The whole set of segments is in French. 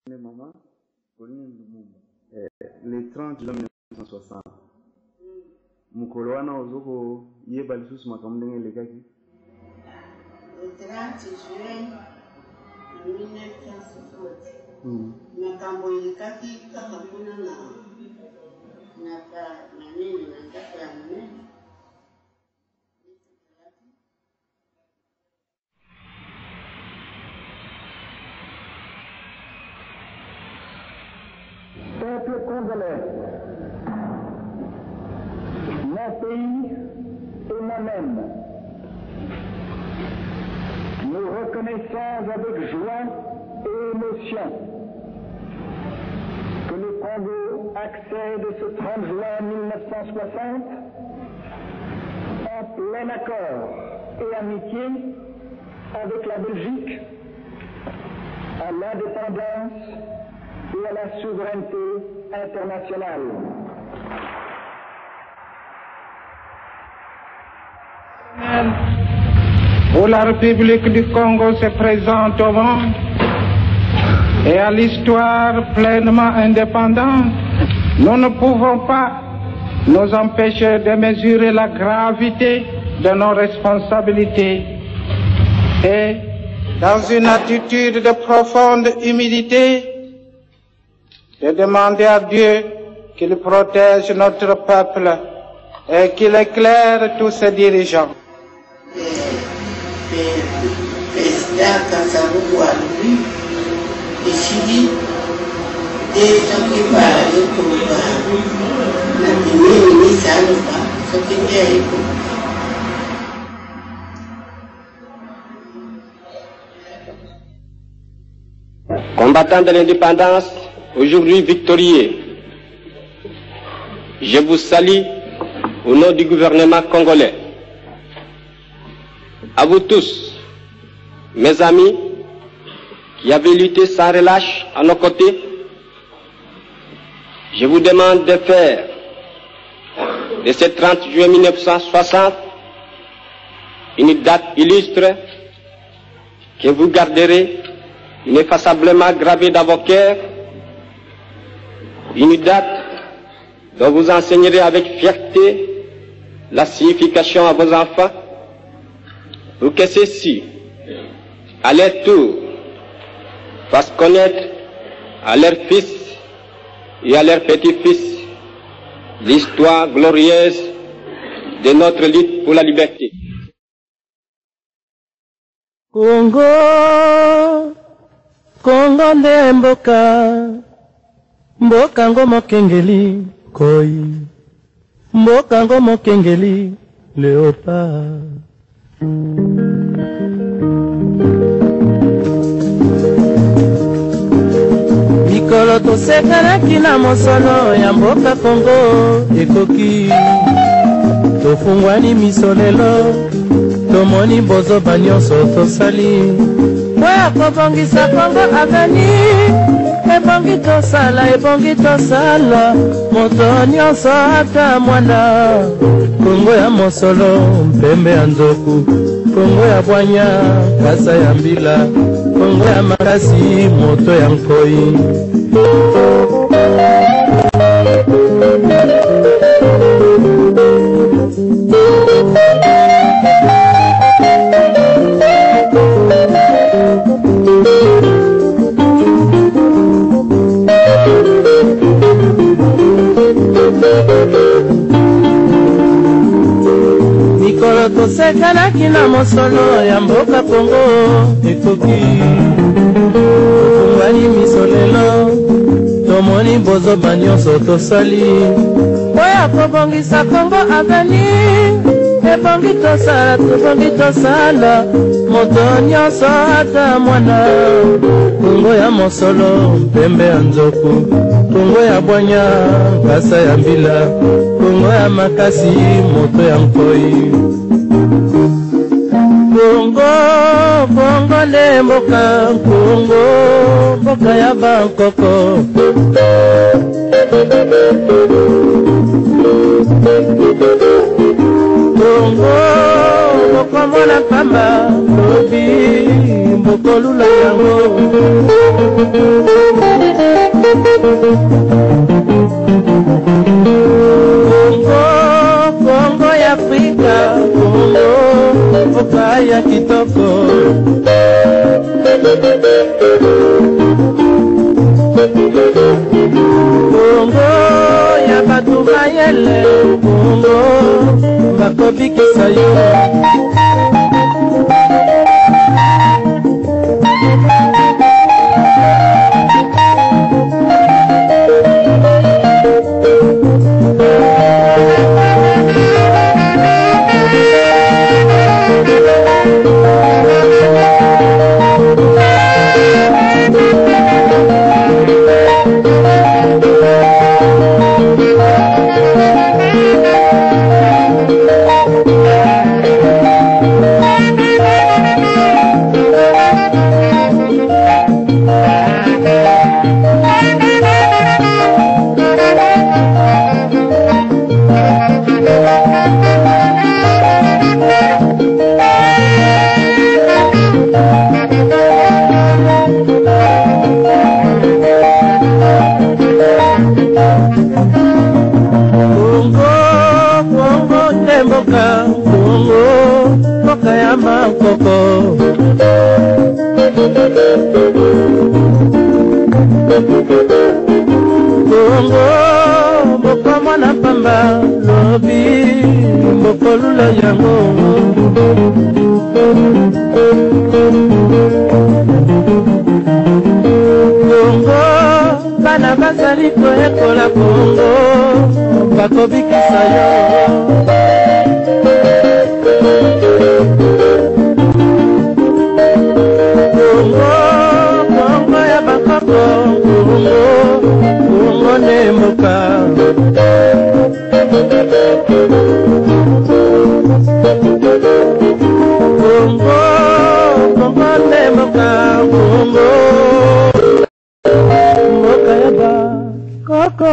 Maman, le 30 juin 1960. Mukolo wana ozoko yeba lisusu makambo ndenge elekaki. Le 30 juin 1960. Makambo elekaki kaka kuna na nini na ndako ya munene. Peuple congolais, mon pays et moi-même, nous reconnaissons avec joie et émotion que le Congo accède ce 30 juin 1960 en plein accord et amitié avec la Belgique à l'indépendance et à la souveraineté internationale. Où la République du Congo se présente au monde et à l'histoire pleinement indépendante, nous ne pouvons pas nous empêcher de mesurer la gravité de nos responsabilités et, dans une attitude de profonde humilité, de demander à Dieu qu'il protège notre peuple et qu'il éclaire tous ses dirigeants. Président Kansavubu a lui, et Chili, des gens qui parlent comme la première ministre à l'Europe, ce qui est combattants de l'indépendance, aujourd'hui victorieux, je vous salue au nom du gouvernement congolais. À vous tous, mes amis, qui avez lutté sans relâche à nos côtés, je vous demande de faire de ce 30 juin 1960 une date illustre que vous garderez ineffaçablement gravée dans vos cœurs, une date dont vous enseignerez avec fierté la signification à vos enfants, pour que ceux-ci, à leur tour, fassent connaître à leurs fils et à leurs petits-fils l'histoire glorieuse de notre lutte pour la liberté. Congo, Congo nde mboka, mboka ngo mokengeli koi, mboka ngo mokengeli léopard. Mikolo tosekanaki na mosolo ya mboka Congo ekoki, tofungwani miso lelo, tomoni bozoba nyonso tosali, po ya kobongisa Congo aveni, ebongi tosala, moto nyonso ata mwana. Congo ya mosolo, mpembe ya nzoku, Congo ya bwanya, kasa ya mbila, Congo ya makasi, moto ya nkoi. Mikolo tosekanaki na mosolo ya mboka Congo ekoki, tofungwani miso lelo, tomoni bozoba nyonso tosali, po ya kobongisa Congo aveni, ebongi tosala, moto nyonso ata mwana. Congo ya mosolo, mpembe ya nzoku, Congo ya bwanya, kasa ya mbila, Congo ya makasi, moto ya nkoi. Congo nde mboka, Congo, mboka ya bankoko. Congo, mwana pamba lobi mbokolula yango Kongo ya Afrika Kongo mboka ya kitoko Kongo ya batu mayele Kongo bakobikisa yo Kongo mboka mwana pamba lobi mbokolula yango Kongo bana bazali koyekola Kongo bakobikisa yo Kongo ya bakoko Kongo nemoka Kongo nemoka Kongo mboka ya bakoko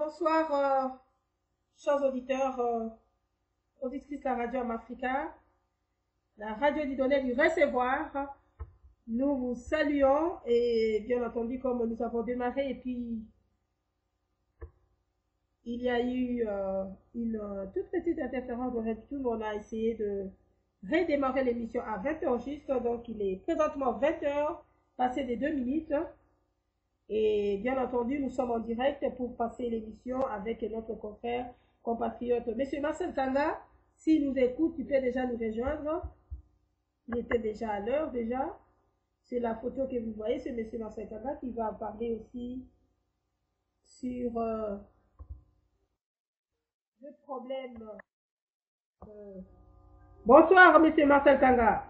Bonsoir, chers auditeurs, auditrices de la radio Africa, la radio du donner du recevoir. Nous vous saluons et bien entendu comme nous avons démarré et puis il y a eu une toute petite interférence de Red2, on a essayé de redémarrer l'émission à 20h juste, donc il est présentement 20h, passé des 2 minutes. Et bien entendu, nous sommes en direct pour passer l'émission avec notre confrère, compatriote, Monsieur Marcel Kanga. S'il nous écoute, tu peux déjà nous rejoindre. Il était déjà à l'heure, déjà. C'est la photo que vous voyez, c'est Monsieur Marcel Kanga qui va parler aussi sur le problème. Bonsoir, Monsieur Marcel Kanga.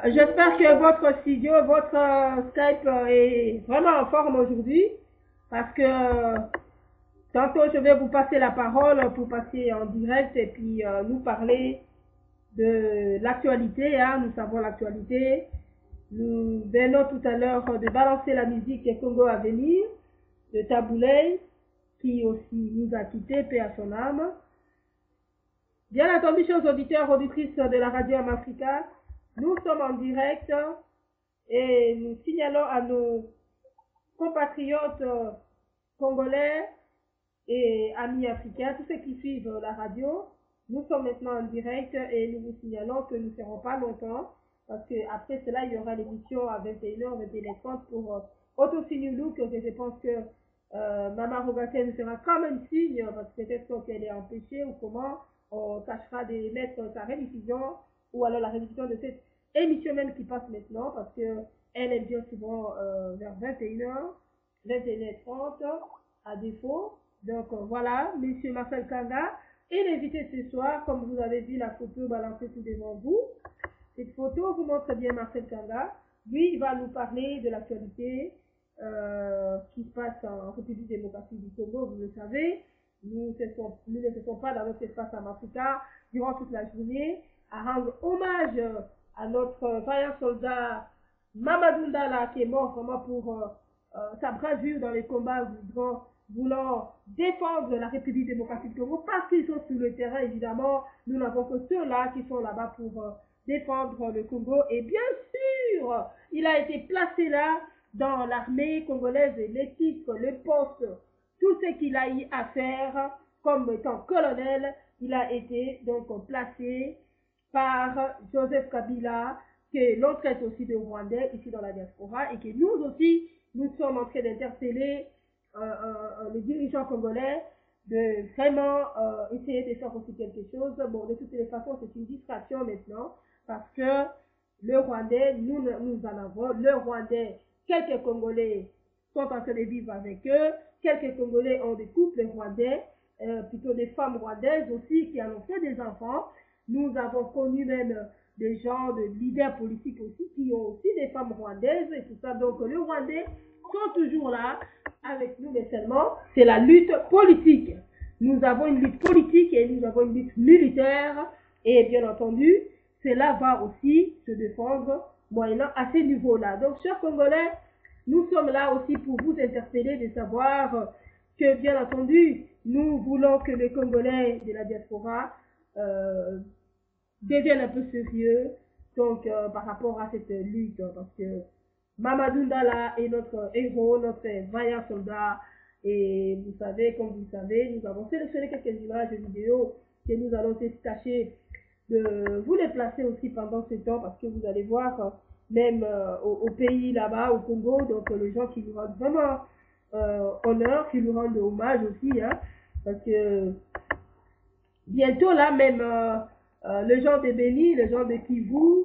J'espère que votre studio, votre Skype est vraiment en forme aujourd'hui parce que tantôt je vais vous passer la parole pour passer en direct et puis nous parler de l'actualité. Hein. Nous savons l'actualité. Nous venons tout à l'heure de balancer la musique de Congo à venir, de Taboulay, qui aussi nous a quittés, paix à son âme. Bien entendu, chers auditeurs, auditrices de la radio Africa, nous sommes en direct et nous signalons à nos compatriotes congolais et amis africains, tous ceux qui suivent la radio, nous sommes maintenant en direct et nous vous signalons que nous ne serons pas longtemps parce qu'après cela, il y aura l'émission à 21h, 21h30 pour Autosigne Look, que je pense que Maman Rogaté nous fera quand même signe parce que peut-être qu'elle est empêchée ou comment on tâchera de mettre sa rediffusion ou alors la rediffusion de cette émission même qui passe maintenant parce que elle est bien souvent vers 21h, 21h30 à défaut. Donc voilà, Monsieur Marcel Kanga est l'invité ce soir, comme vous avez vu la photo balancée tout devant vous. Cette photo vous montre bien Marcel Kanga. Lui, il va nous parler de l'actualité qui se passe en République démocratique du Congo, vous le savez. Nous ne faisons pas dans notre espace en Africa durant toute la journée à rendre hommage à notre vaillant soldat Mamadou Ndala qui est mort vraiment pour sa bravoure dans les combats voulant défendre la République démocratique du Congo parce qu'ils sont sur le terrain. Évidemment, nous n'avons que ceux-là qui sont là-bas pour défendre le Congo. Et bien sûr, il a été placé là dans l'armée congolaise, l'éthique, le poste, tout ce qu'il a eu à faire comme étant colonel. Il a été donc placé par Joseph Kabila, que l'on traite aussi de Rwandais ici dans la diaspora, et que nous aussi, nous sommes en train d'interpeller les dirigeants congolais de vraiment essayer de faire aussi quelque chose. Bon, de toutes les façons, c'est une distraction maintenant, parce que le Rwandais, nous en avons. Le Rwandais, quelques Congolais sont en train de vivre avec eux, quelques Congolais ont des couples rwandais, plutôt des femmes rwandaises aussi qui en ont fait des enfants. Nous avons connu même des gens, de leaders politiques aussi, qui ont aussi des femmes rwandaises et tout ça. Donc, les Rwandais sont toujours là avec nous, mais seulement, c'est la lutte politique. Nous avons une lutte politique et nous avons une lutte militaire. Et bien entendu, cela va aussi se défendre moyennant à ces niveaux-là. Donc, chers Congolais, nous sommes là aussi pour vous interpeller de savoir que, bien entendu, nous voulons que les Congolais de la diaspora deviennent un peu sérieux donc, par rapport à cette lutte, parce que Mamadou Ndala est notre héros, notre vaillant soldat, et vous savez, comme vous le savez, nous avons sélectionné quelques images de vidéos que nous allons tâcher de vous les placer aussi pendant ce temps, parce que vous allez voir, même au pays là-bas, au Congo, donc les gens qui lui rendent vraiment honneur, qui lui rendent hommage aussi, hein, parce que bientôt là, même les gens de Béni, les gens de Kivu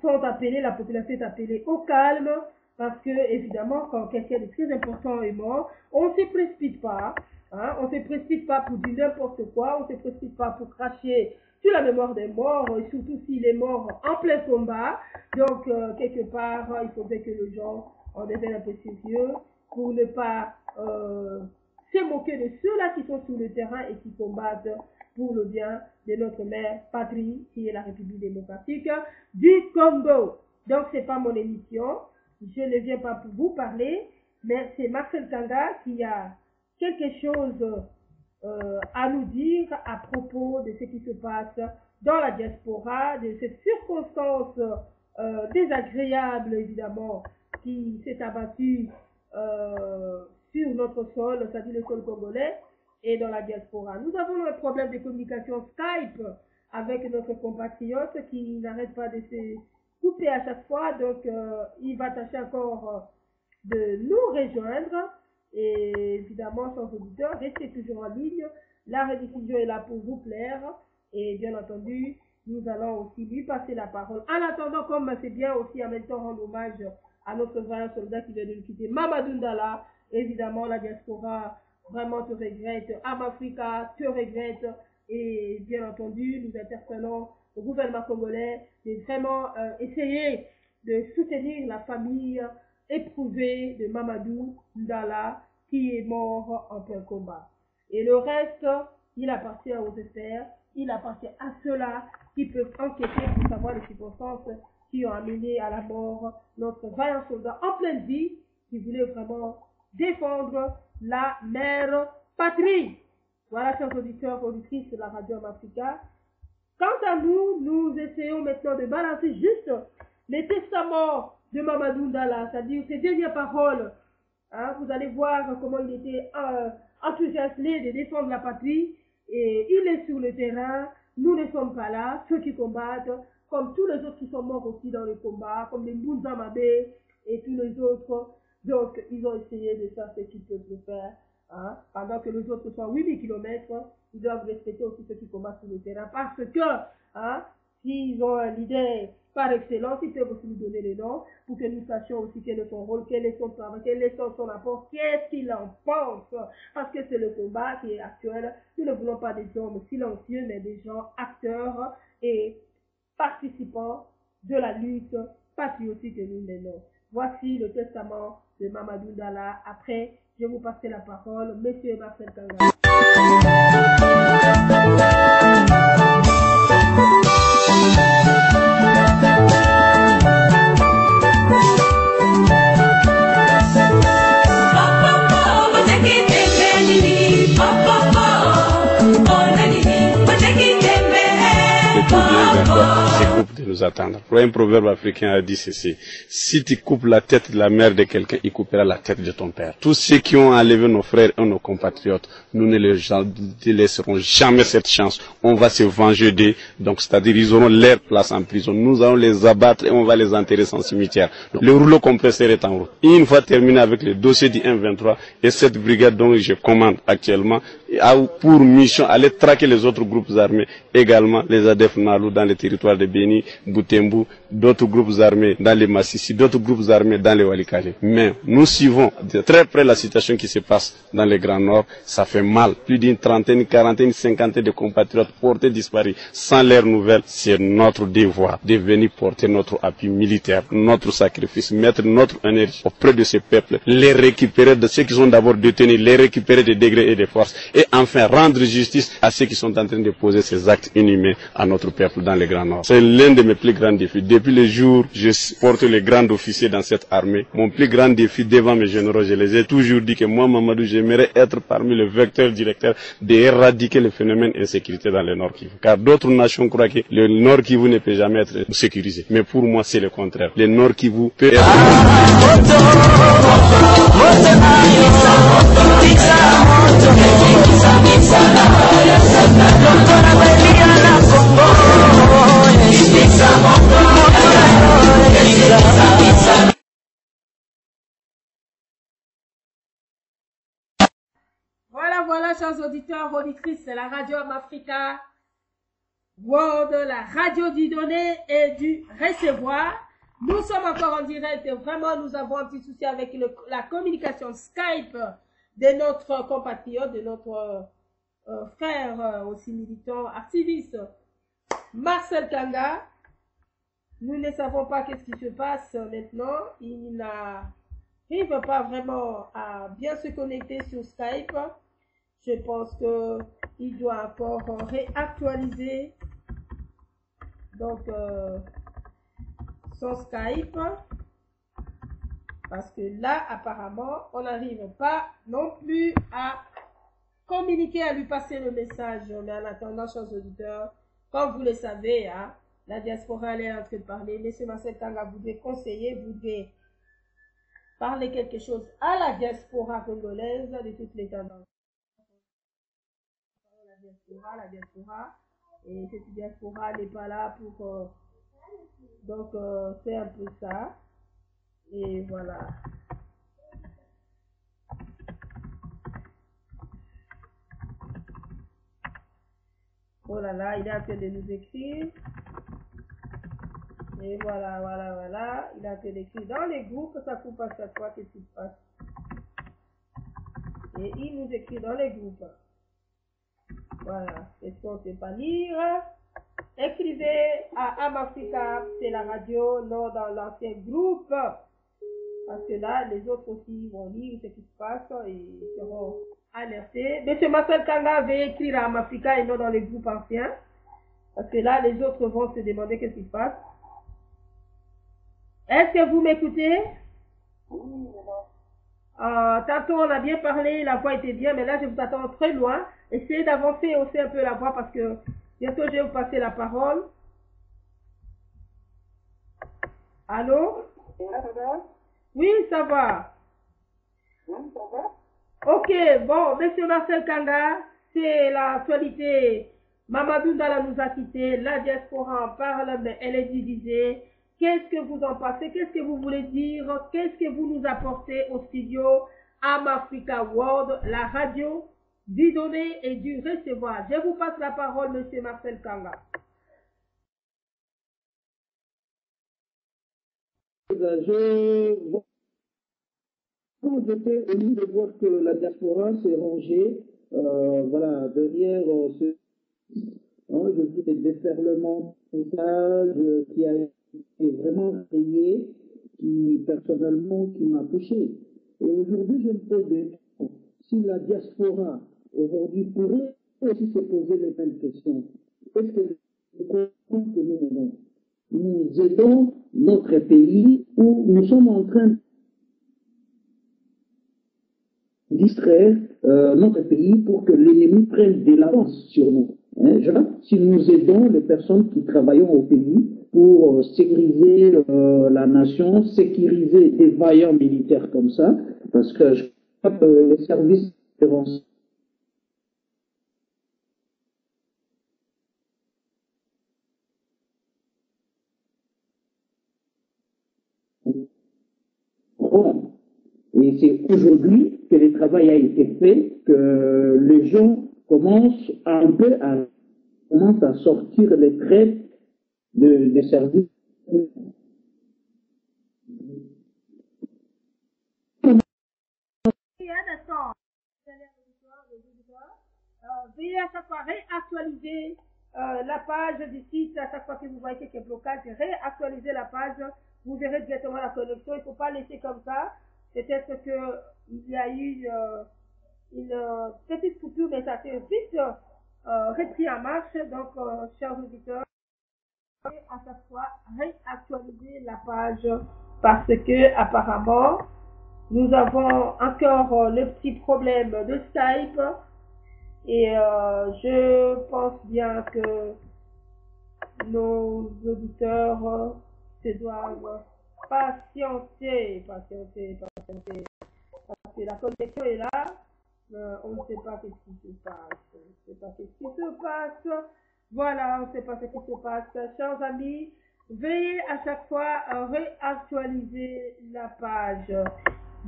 sont appelés, la population est appelée au calme, parce que évidemment, quand quelqu'un de très important est mort, on ne se précipite pas, hein, on ne se précipite pas pour dire n'importe quoi, on ne se précipite pas pour cracher sur la mémoire des morts, et surtout s'il est mort en plein combat. Donc, quelque part, il faudrait que les gens en deviennent un peu sérieux pour ne pas se moquer de ceux-là qui sont sur le terrain et qui combattent pour le bien de notre mère patrie, qui est la République démocratique du Congo. Donc, ce n'est pas mon émission, je ne viens pas pour vous parler, mais c'est Marcel Kanga qui a quelque chose à nous dire à propos de ce qui se passe dans la diaspora, de cette circonstance désagréable, évidemment, qui s'est abattue sur notre sol, c'est-à-dire le sol congolais, et dans la diaspora. Nous avons un problème de communication Skype avec notre compatriote qui n'arrête pas de se couper à chaque fois, donc il va tâcher encore de nous rejoindre. Et évidemment, chers auditeurs, restez toujours en ligne. La rediffusion est là pour vous plaire. Et bien entendu, nous allons aussi lui passer la parole. En attendant, comme c'est bien aussi en même temps rendre hommage à notre vaillant soldat qui vient de nous quitter, Mamadou Ndala. Évidemment, la diaspora vraiment te regrette. Amafrica te regrette. Et bien entendu, nous interpellons le gouvernement congolais de vraiment essayer de soutenir la famille éprouvée de Mamadou Ndala qui est mort en plein combat. Et le reste, il appartient aux experts, il appartient à ceux-là qui peuvent enquêter pour savoir les circonstances qui ont amené à la mort notre vaillant soldat en pleine vie qui voulait vraiment défendre la mère patrie. Voilà, chers auditeurs, auditrices de la radio Africa. Quant à nous, nous essayons maintenant de balancer juste les testaments de Mamadou Ndala, c'est-à-dire ses dernières paroles. Hein, vous allez voir comment il était enthousiasmé de défendre la patrie. Et il est sur le terrain, nous ne sommes pas là, ceux qui combattent, comme tous les autres qui sont morts aussi dans le combat, comme les Mbunza Mabé et tous les autres. Donc, ils ont essayé de faire ce qu'ils peuvent le faire. Hein, pendant que les autres sont à 8000 km, ils doivent respecter aussi ceux qui combattent sur le terrain. Parce que, hein, s'ils ont un leader par excellence, ils peuvent aussi nous donner les noms pour que nous sachions aussi quel est son rôle, quel est son travail, quel est son apport, qu'est-ce qu'il en pense. Parce que c'est le combat qui est actuel. Nous ne voulons pas des hommes silencieux, mais des gens acteurs et participants de la lutte patriotique que nous menons. Voici le testament de Mamadou Ndala. Après, je vous passerai la parole, Monsieur Marcel Kanga. nous attendre. Un proverbe africain a dit ceci: si tu coupes la tête de la mère de quelqu'un, il coupera la tête de ton père. Tous ceux qui ont enlevé nos frères et nos compatriotes, nous ne les laisserons jamais cette chance. On va se venger d'eux, donc c'est-à-dire ils auront leur place en prison. Nous allons les abattre et on va les enterrer sans cimetière. Donc, le rouleau compresseur est en route. Une fois terminé avec le dossier du 1-23 et cette brigade dont je commande actuellement a pour mission aller traquer les autres groupes armés, également les ADF Nalou dans les territoires de Béni, Boutembu, d'autres groupes armés dans les Massissi, d'autres groupes armés dans les Walikale. Mais nous suivons de très près la situation qui se passe dans le Grand Nord. Ça fait mal. Plus d'une trentaine, quarantaine, cinquantaine de compatriotes portés disparus sans leurs nouvelles. C'est notre devoir de venir porter notre appui militaire, notre sacrifice, mettre notre énergie auprès de ces peuples, les récupérer de ceux qui sont d'abord détenus, les récupérer des degrés et des forces, et enfin rendre justice à ceux qui sont en train de poser ces actes inhumains à notre peuple dans le Grand Nord. C'est l'un de mes plus grands défis. Depuis le jour où je porte les grands officiers dans cette armée, mon plus grand défi devant mes généraux, je les ai toujours dit que moi, Mamadou, j'aimerais être parmi les vecteurs directeurs d'éradiquer le phénomène d'insécurité dans le Nord Kivu. Car d'autres nations croient que le Nord Kivu ne peut jamais être sécurisé. Mais pour moi, c'est le contraire. Le Nord Kivu peut être... Voilà, chers auditeurs, auditrices, c'est la radio Africa World, la radio du donner et du recevoir. Nous sommes encore en direct et vraiment nous avons un petit souci avec la communication Skype de notre compatriote, de notre frère aussi militant, activiste, Marcel Kanga. Nous ne savons pas qu'est-ce qui se passe maintenant. Il n'arrive pas vraiment à bien se connecter sur Skype. Je pense qu'il doit encore réactualiser donc son Skype, parce que là apparemment on n'arrive pas non plus à communiquer, à lui passer le message. Mais en attendant, chers auditeurs, comme vous le savez, hein, la diaspora elle est en train de parler. Monsieur Marcel Kanga voudrait conseiller, voudrait parler quelque chose à la diaspora congolaise de toutes les tendances. La diaspora, et cette diaspora n'est pas là pour donc c'est un peu ça, et voilà. Oh là là, il est en train de nous écrire, et voilà, il est en train d'écrire dans les groupes, ça coupe à chaque fois, qu'est-ce qui se passe, et il nous écrit dans les groupes. Voilà, est-ce qu'on ne sait pas lire? Écrivez à Amafrica, c'est la radio, non dans l'ancien groupe. Parce que là, les autres aussi vont lire ce qui se passe et seront alertés. Monsieur Marcel Kanga va écrire à Amafrica et non dans les groupes anciens. Parce que là, les autres vont se demander qu'est-ce qui se passe. Est-ce que vous m'écoutez? Tantôt on a bien parlé, la voix était bien, mais là je vous attends très loin. Essayez d'avancer aussi un peu la voix parce que bientôt je vais vous passer la parole. Allô? Oui, ça va. Ok, bon, monsieur Marcel Kanga, c'est l'actualité. Mamadou Ndala nous a quitté, la diaspora en parle, mais elle est divisée. Qu'est-ce que vous en pensez? Qu'est-ce que vous voulez dire? Qu'est-ce que vous nous apportez au studio Amafrica World, la radio du donner et du recevoir? Je vous passe la parole, monsieur Marcel Kanga. J'étais ému de voir que la diaspora s'est rangée voilà, derrière ce... je dis des déferlements de messages qui a été vraiment rayé, qui personnellement qui m'a touché. Et aujourd'hui, je me pose des questions. Si la diaspora aujourd'hui pourrait aussi se poser les mêmes questions, est-ce que nous comprenons que nous menons? Nous aidons notre pays ou nous sommes en train de distraire notre pays pour que l'ennemi prenne de l'avance sur nous. Si nous aidons les personnes qui travaillent au pays, pour sécuriser la nation, sécuriser des vaillants militaires comme ça, parce que je crois que les services de renseignement et c'est aujourd'hui que le travail a été fait, que les gens commencent commencent à sortir les traites des services. Veuillez à chaque fois réactualiser la page du site. À chaque fois que vous voyez qu'il y a blocage, réactualiser la page. Vous verrez directement la connexion. Il ne faut pas laisser comme ça. Peut-être qu'il y a eu une petite coupure, mais ça s'est vite repris en marche. Donc, chers auditeurs, à chaque fois réactualiser la page parce que apparemment nous avons encore le petit problème de Skype et je pense bien que nos auditeurs se doivent patienter parce que la connexion est là. On ne sait pas ce qui se passe. On ne sait pas ce qui se passe. Voilà, on ne sait pas ce qui se passe. Chers amis, veuillez à chaque fois réactualiser la page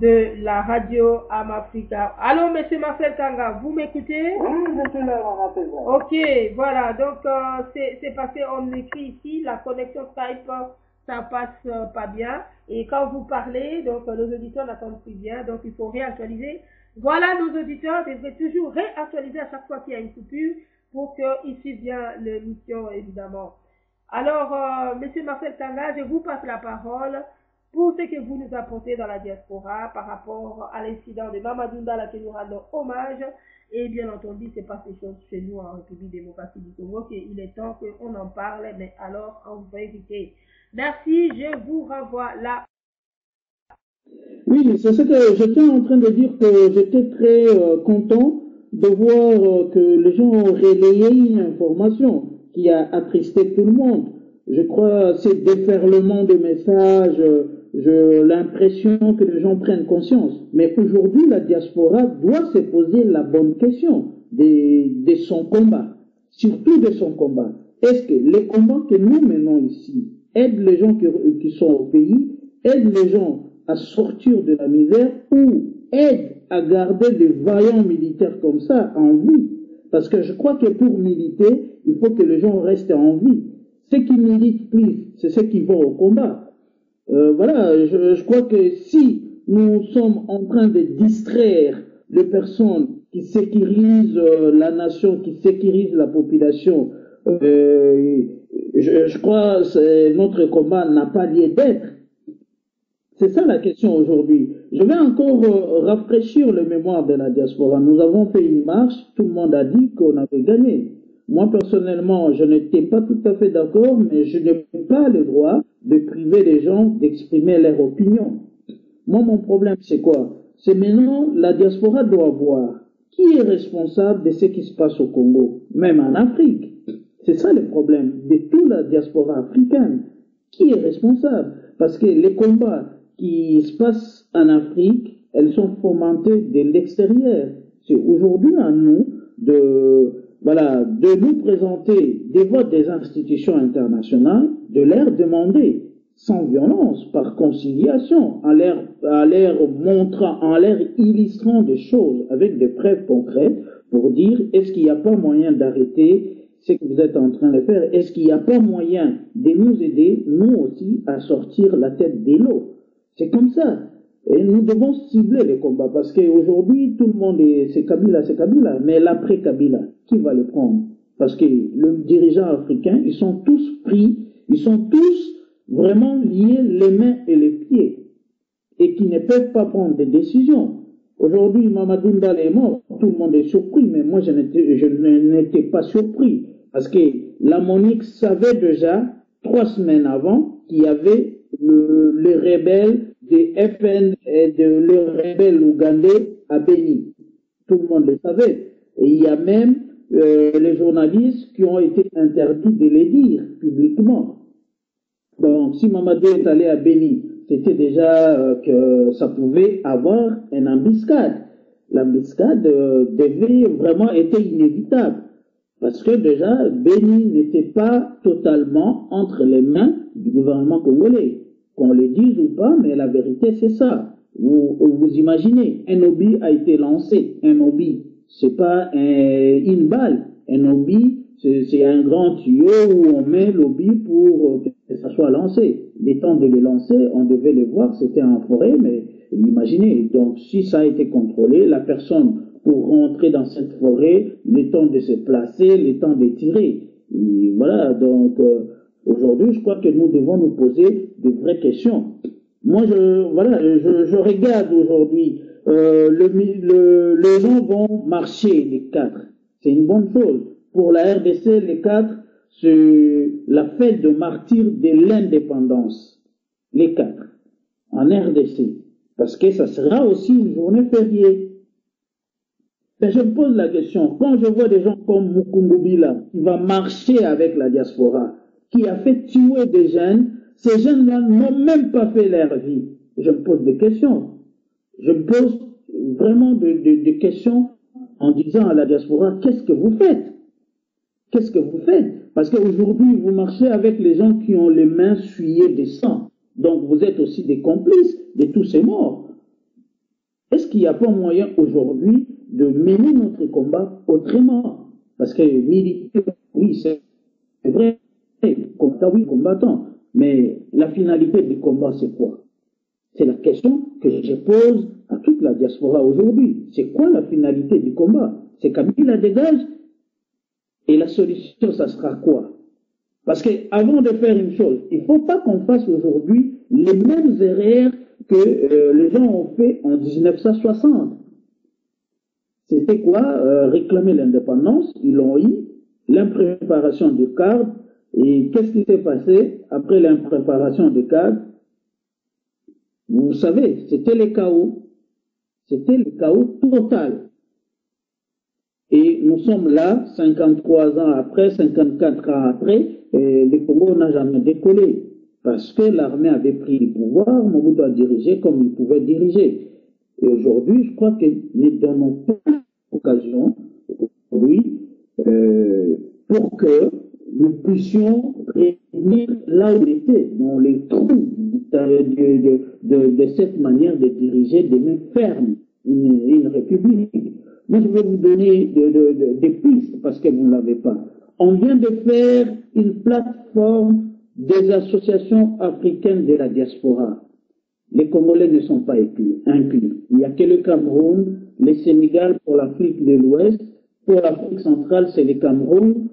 de la radio Amafrica. Allô, monsieur Marcel Kanga, vous m'écoutez? Oui, je suis là, Marcel. Ok, voilà, donc c'est passé, on écrit ici, la connexion Skype, ça passe pas bien. Et quand vous parlez, donc nos auditeurs n'entendent plus bien, donc il faut réactualiser. Voilà, nos auditeurs devraient toujours réactualiser à chaque fois qu'il y a une coupure pour qu'ils suivent bien l'émission, évidemment. Alors, monsieur Marcel Kanga, je vous passe la parole pour ce que vous nous apportez dans la diaspora par rapport à l'incident de Mamadou Ndala que nous rendons hommage. Et bien entendu, c'est pas ces choses chez nous en République démocratique du Congo qu'il est temps qu'on en parle, mais alors en vérité. Merci, je vous renvoie là. Oui, c'est ce que j'étais en train de dire, que j'étais très content de voir que les gens ont relayé une information qui a attristé tout le monde. Je crois ces déferlements de messages, j'ai l'impression que les gens prennent conscience. Mais aujourd'hui, la diaspora doit se poser la bonne question de son combat, surtout de son combat. Est-ce que les combats que nous menons ici aident les gens qui sont au pays, aident les gens à sortir de la misère ou aident à garder des vaillants militaires comme ça en vie? Parce que je crois que pour militer, il faut que les gens restent en vie. Ceux qui militent plus, c'est ceux qui vont au combat. Voilà, je crois que si nous sommes en train de distraire les personnes qui sécurisent la nation, qui sécurisent la population, je crois que notre combat n'a pas lieu d'être. C'est ça la question aujourd'hui. Je vais encore rafraîchir le mémoire de la diaspora. Nous avons fait une marche, tout le monde a dit qu'on avait gagné. Moi, personnellement, je n'étais pas tout à fait d'accord, mais je n'ai pas le droit de priver les gens d'exprimer leur opinion. Moi, mon problème, c'est quoi? C'est maintenant, la diaspora doit voir qui est responsable de ce qui se passe au Congo, même en Afrique. C'est ça le problème de toute la diaspora africaine. Qui est responsable? Parce que les combats qui se passent en Afrique, elles sont fomentées de l'extérieur. C'est aujourd'hui à nous de nous présenter devant des institutions internationales, de leur demander, sans violence, par conciliation, en leur montrant, en leur illustrant des choses avec des preuves concrètes pour dire, est-ce qu'il n'y a pas moyen d'arrêter ce que vous êtes en train de faire? Est-ce qu'il n'y a pas moyen de nous aider, nous aussi, à sortir la tête de l'eau? C'est comme ça. Et nous devons cibler les combats parce qu'aujourd'hui, tout le monde c'est Kabila. Mais l'après Kabila, qui va le prendre? Parce que les dirigeants africains, ils sont tous pris, ils sont tous vraiment liés les mains et les pieds et qui ne peuvent pas prendre des décisions. Aujourd'hui, Mamadou Ndala est mort, tout le monde est surpris, mais moi je n'étais pas surpris parce que la MONUC savait déjà 3 semaines avant qu'il y avait les rebelles des FN et les rebelles ougandais à Béni. Tout le monde le savait. Et il y a même les journalistes qui ont été interdits de les dire publiquement. Donc, si Mamadou est allé à Béni, c'était déjà que ça pouvait avoir une embuscade. L'embuscade devait vraiment être inévitable. Parce que déjà, Béni n'était pas totalement entre les mains du gouvernement congolais. Qu'on le dise ou pas, mais la vérité c'est ça. Vous imaginez, un obi a été lancé. Un obi, c'est pas une balle. Un obi, c'est un grand tuyau où on met l'obi pour que ça soit lancé. Les temps de le lancer, on devait le voir, c'était en forêt, mais imaginez. Donc si ça a été contrôlé, la personne pour rentrer dans cette forêt, le temps de se placer, le temps de tirer. Et voilà, donc aujourd'hui, je crois que nous devons nous poser de vraies questions. Moi, je regarde aujourd'hui, les gens vont marcher les 4. C'est une bonne chose. Pour la RDC, les 4, c'est la fête de martyr de l'indépendance. Les 4. En RDC. Parce que ça sera aussi une journée fériée. Mais je me pose la question, quand je vois des gens comme Mukumbubila, qui va marcher avec la diaspora, qui a fait tuer des jeunes, ces jeunes-là n'ont même pas fait leur vie. Je me pose des questions. Je me pose vraiment des questions en disant à la diaspora, qu'est-ce que vous faites? Qu'est-ce que vous faites? Parce qu'aujourd'hui, vous marchez avec les gens qui ont les mains souillées de sang. Donc vous êtes aussi des complices de tous ces morts. Est-ce qu'il n'y a pas moyen aujourd'hui de mener notre combat autrement? Parce que militaire, oui, c'est vrai, oui, combattant. Mais la finalité du combat, c'est quoi? C'est la question que je pose à toute la diaspora aujourd'hui. C'est quoi la finalité du combat? C'est Kabila dégage? Et la solution, ça sera quoi? Parce qu'avant de faire une chose, il ne faut pas qu'on fasse aujourd'hui les mêmes erreurs que les gens ont fait en 1960. C'était quoi? Réclamer l'indépendance, ils l'ont eu, l'impréparation de cadre. Et qu'est-ce qui s'est passé après l'impréparation de cadre? Vous savez, c'était le chaos. C'était le chaos total. Et nous sommes là, 53 ans après, 54 ans après, et le Congo n'a jamais décollé. Parce que l'armée avait pris le pouvoir, Mobutu a dirigé comme il pouvait diriger. Et aujourd'hui, je crois que nous ne donnons pas l'occasion, oui, pour que nous puissions revenir là où on était, dans les trous de cette manière de diriger de main ferme une république. Moi, je vais vous donner des pistes parce que vous ne l'avez pas. On vient de faire une plateforme des associations africaines de la diaspora. Les Congolais ne sont pas inclus. Il n'y a que le Cameroun, le Sénégal pour l'Afrique de l'Ouest. Pour l'Afrique centrale, c'est le Cameroun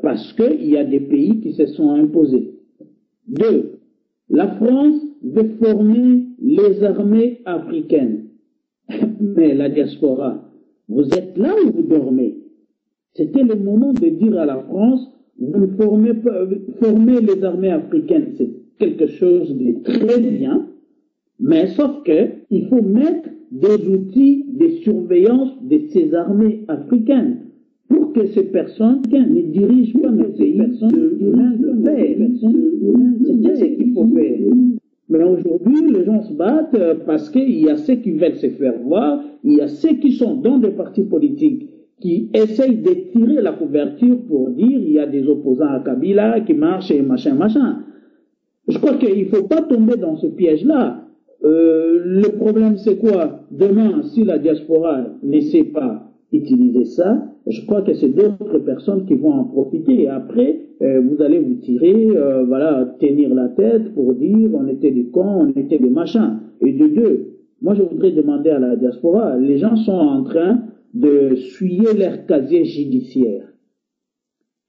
parce qu'il y a des pays qui se sont imposés. 2. La France veut former les armées africaines. Mais la diaspora, vous êtes là où vous dormez. C'était le moment de dire à la France, vous formez les armées africaines, c'est quelque chose de très bien, mais sauf qu'il faut mettre des outils de surveillance de ces armées africaines pour que ces personnes ne dirigent pas nos pays de main de fer. C'est ce qu'il faut faire. Mais aujourd'hui, les gens se battent parce qu'il y a ceux qui veulent se faire voir, il y a ceux qui sont dans des partis politiques qui essayent de tirer la couverture pour dire il y a des opposants à Kabila qui marchent et machin, machin. Je crois qu'il ne faut pas tomber dans ce piège-là. Le problème, c'est quoi? Demain, si la diaspora ne sait pas utiliser ça, je crois que c'est d'autres personnes qui vont en profiter. Et après, vous allez vous tirer, voilà, tenir la tête pour dire on était des cons, on était des machins. Et de deux, moi je voudrais demander à la diaspora, les gens sont en train de suyer leur casier judiciaire.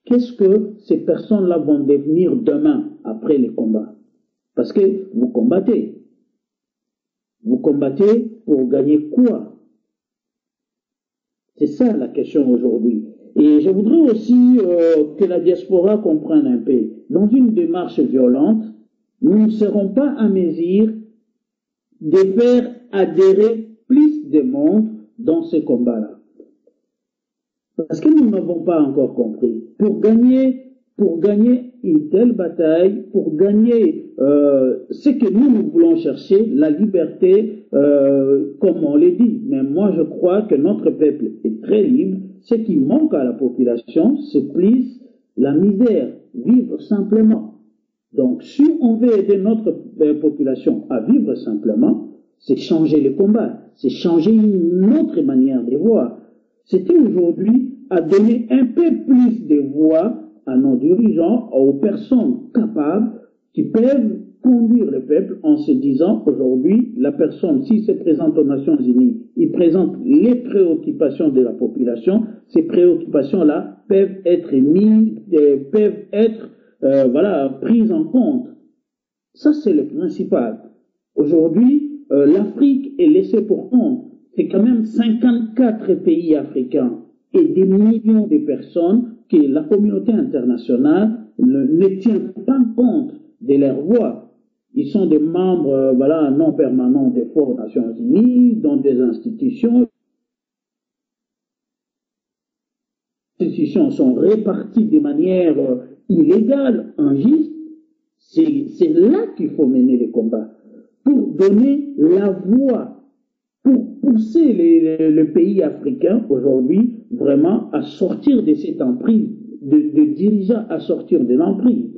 Qu'est-ce que ces personnes-là vont devenir demain, après les combats? Parce que vous combattez. Vous combattez pour gagner quoi? C'est ça la question aujourd'hui. Et je voudrais aussi que la diaspora comprenne un peu. Dans une démarche violente, nous ne serons pas à mesure de faire adhérer plus de monde dans ce combat-là. Parce que nous n'avons pas encore compris. Pour gagner pour gagner une telle bataille, pour gagner ce que nous voulons chercher, la liberté, comme on l'a dit. Mais moi, je crois que notre peuple est très libre. Ce qui manque à la population, c'est plus la misère, vivre simplement. Donc, si on veut aider notre population à vivre simplement, c'est changer le combat, c'est changer une autre manière de voir. C'était aujourd'hui à donner un peu plus de voix à nos dirigeants, aux personnes capables qui peuvent conduire le peuple en se disant aujourd'hui, la personne, s'il se présente aux Nations Unies, il présente les préoccupations de la population, ces préoccupations-là peuvent être mises, peuvent être prises en compte. Ça, c'est le principal. Aujourd'hui, l'Afrique est laissée pour compte. C'est quand même 54 pays africains et des millions de personnes que la communauté internationale ne tient pas compte de leur voix. Ils sont des membres non permanents des Forts Nations Unies, dans des institutions. Les institutions sont réparties de manière illégale, injuste. C'est là qu'il faut mener les combats, pour donner la voix, pour pousser le pays africain aujourd'hui vraiment à sortir de cette emprise, de dirigeants à sortir de l'emprise.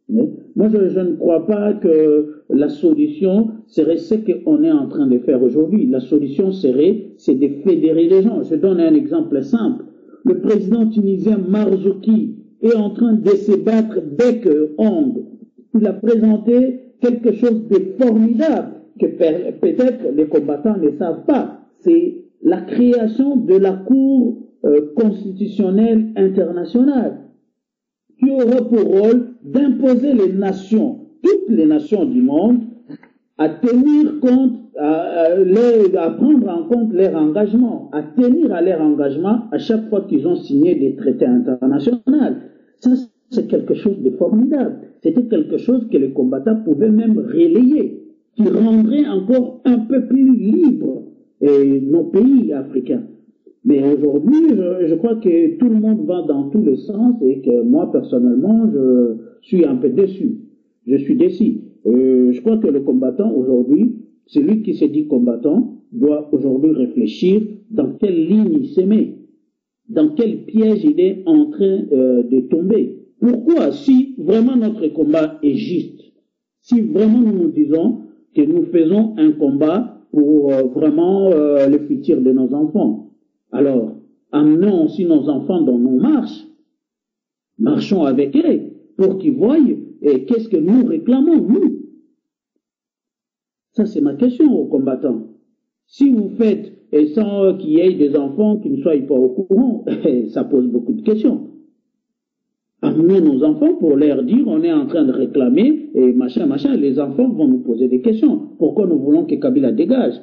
Moi, je ne crois pas que la solution serait ce qu'on est en train de faire aujourd'hui. La solution c'est de fédérer les gens. Je donne un exemple simple. Le président tunisien Marzouki est en train de se battre bec-ongle. Il a présenté quelque chose de formidable que peut-être les combattants ne savent pas. C'est la création de la Cour constitutionnelle internationale, qui aura pour rôle d'imposer les nations, toutes les nations du monde, à tenir compte, à prendre en compte leur engagement, à tenir à leur engagement à chaque fois qu'ils ont signé des traités internationaux. Ça, c'est quelque chose de formidable. C'était quelque chose que les combattants pouvaient même relayer, qui rendrait encore un peu plus libres nos pays africains. Mais aujourd'hui, je crois que tout le monde va dans tous les sens et que moi, personnellement, je suis un peu déçu. Je suis déçu. Je crois que le combattant, aujourd'hui, celui qui se dit combattant, doit aujourd'hui réfléchir dans quelle ligne il se met, dans quel piège il est en train de tomber. Pourquoi, si vraiment notre combat est juste, si vraiment nous nous disons que nous faisons un combat pour vraiment le futur de nos enfants, alors, amenons aussi nos enfants dans nos marches. Marchons avec eux pour qu'ils voient qu'est-ce que nous réclamons, nous. Ça, c'est ma question aux combattants. Si vous faites sans qu'il y ait des enfants qui ne soient pas au courant, ça pose beaucoup de questions. Amenons nos enfants pour leur dire on est en train de réclamer et machin. Les enfants vont nous poser des questions. Pourquoi nous voulons que Kabila dégage?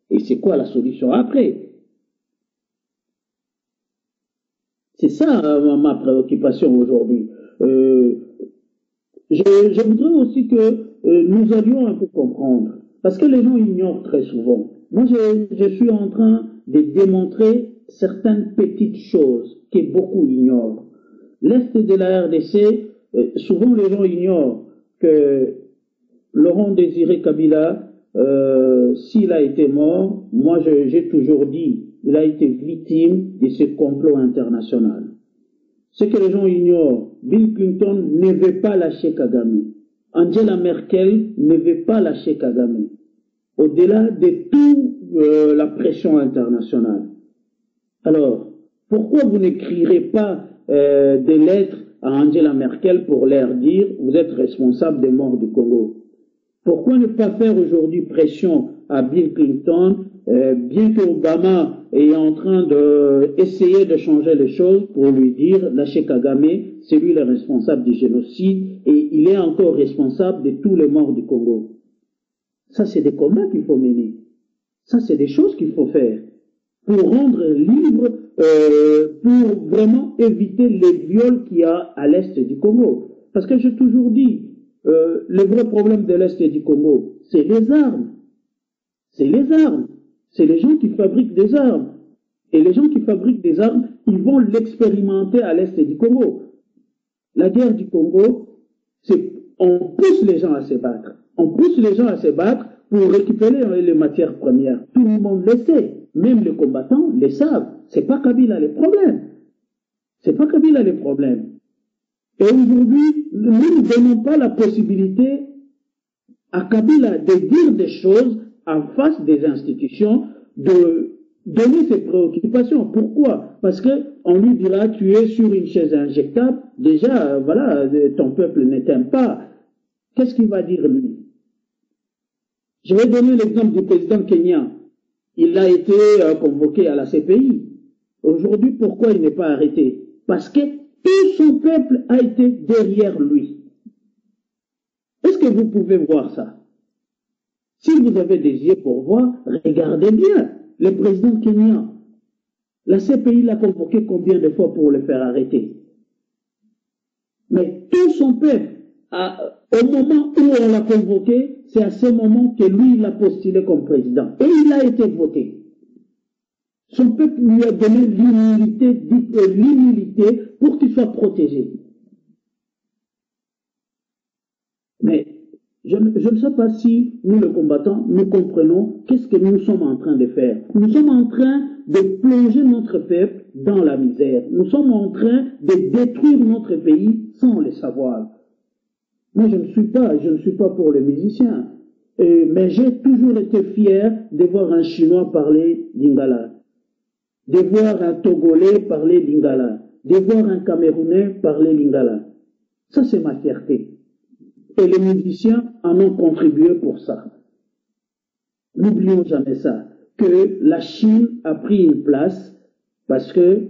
Et c'est quoi la solution après? C'est ça ma préoccupation aujourd'hui. Je voudrais aussi que nous allions un peu comprendre, parce que les gens ignorent très souvent. Moi, je suis en train de démontrer certaines petites choses que beaucoup ignorent. L'Est de la RDC, souvent les gens ignorent que Laurent Désiré Kabila, s'il a été mort, moi j'ai toujours dit, il a été victime de ce complot international. Ce que les gens ignorent, Bill Clinton ne veut pas lâcher Kagame. Angela Merkel ne veut pas lâcher Kagame. Au-delà de toute la pression internationale. Alors, pourquoi vous n'écrirez pas des lettres à Angela Merkel pour leur dire vous êtes responsable des morts du Congo? Pourquoi ne pas faire aujourd'hui pression à Bill Clinton, bien que Obama est en train d'essayer de changer les choses pour lui dire lâchez Kagame, c'est lui le responsable du génocide et il est encore responsable de tous les morts du Congo. Ça, c'est des combats qu'il faut mener. Ça, c'est des choses qu'il faut faire pour rendre libre, pour vraiment éviter les viols qu'il y a à l'est du Congo. Parce que j'ai toujours dit, le vrai problème de l'est du Congo, c'est les armes. C'est les armes. C'est les gens qui fabriquent des armes. Et les gens qui fabriquent des armes, ils vont l'expérimenter à l'est du Congo. La guerre du Congo, on pousse les gens à se battre. On pousse les gens à se battre pour récupérer les matières premières. Tout le monde le sait. Même les combattants le savent. C'est pas Kabila les problèmes. C'est pas Kabila les problèmes. Et aujourd'hui, nous ne donnons pas la possibilité à Kabila de dire des choses en face des institutions, de donner ses préoccupations. Pourquoi? Parce qu'on lui dira, tu es sur une chaise injectable, déjà, voilà, ton peuple ne t'aime pas. Qu'est-ce qu'il va dire lui? Je vais donner l'exemple du président kenyan. Il a été convoqué à la CPI. Aujourd'hui, pourquoi il n'est pas arrêté? Parce que tout son peuple a été derrière lui. Est-ce que vous pouvez voir ça? Si vous avez des yeux pour voir, regardez bien le président kenyan. La CPI l'a convoqué combien de fois pour le faire arrêter? Mais tout son peuple, au moment où on l'a convoqué, c'est à ce moment que lui, il a postulé comme président. Et il a été voté. Son peuple lui a donné l'humilité pour qu'il soit protégé. Mais je ne sais pas si nous, les combattants, nous comprenons qu'est-ce que nous sommes en train de faire. Nous sommes en train de plonger notre peuple dans la misère. Nous sommes en train de détruire notre pays sans le savoir. Moi, je ne suis pas pour les musiciens. Mais j'ai toujours été fier de voir un Chinois parler lingala, de voir un Togolais parler lingala, de voir un Camerounais parler lingala. Ça, c'est ma fierté. Et les musiciens en ont contribué pour ça. N'oublions jamais ça, que la Chine a pris une place parce que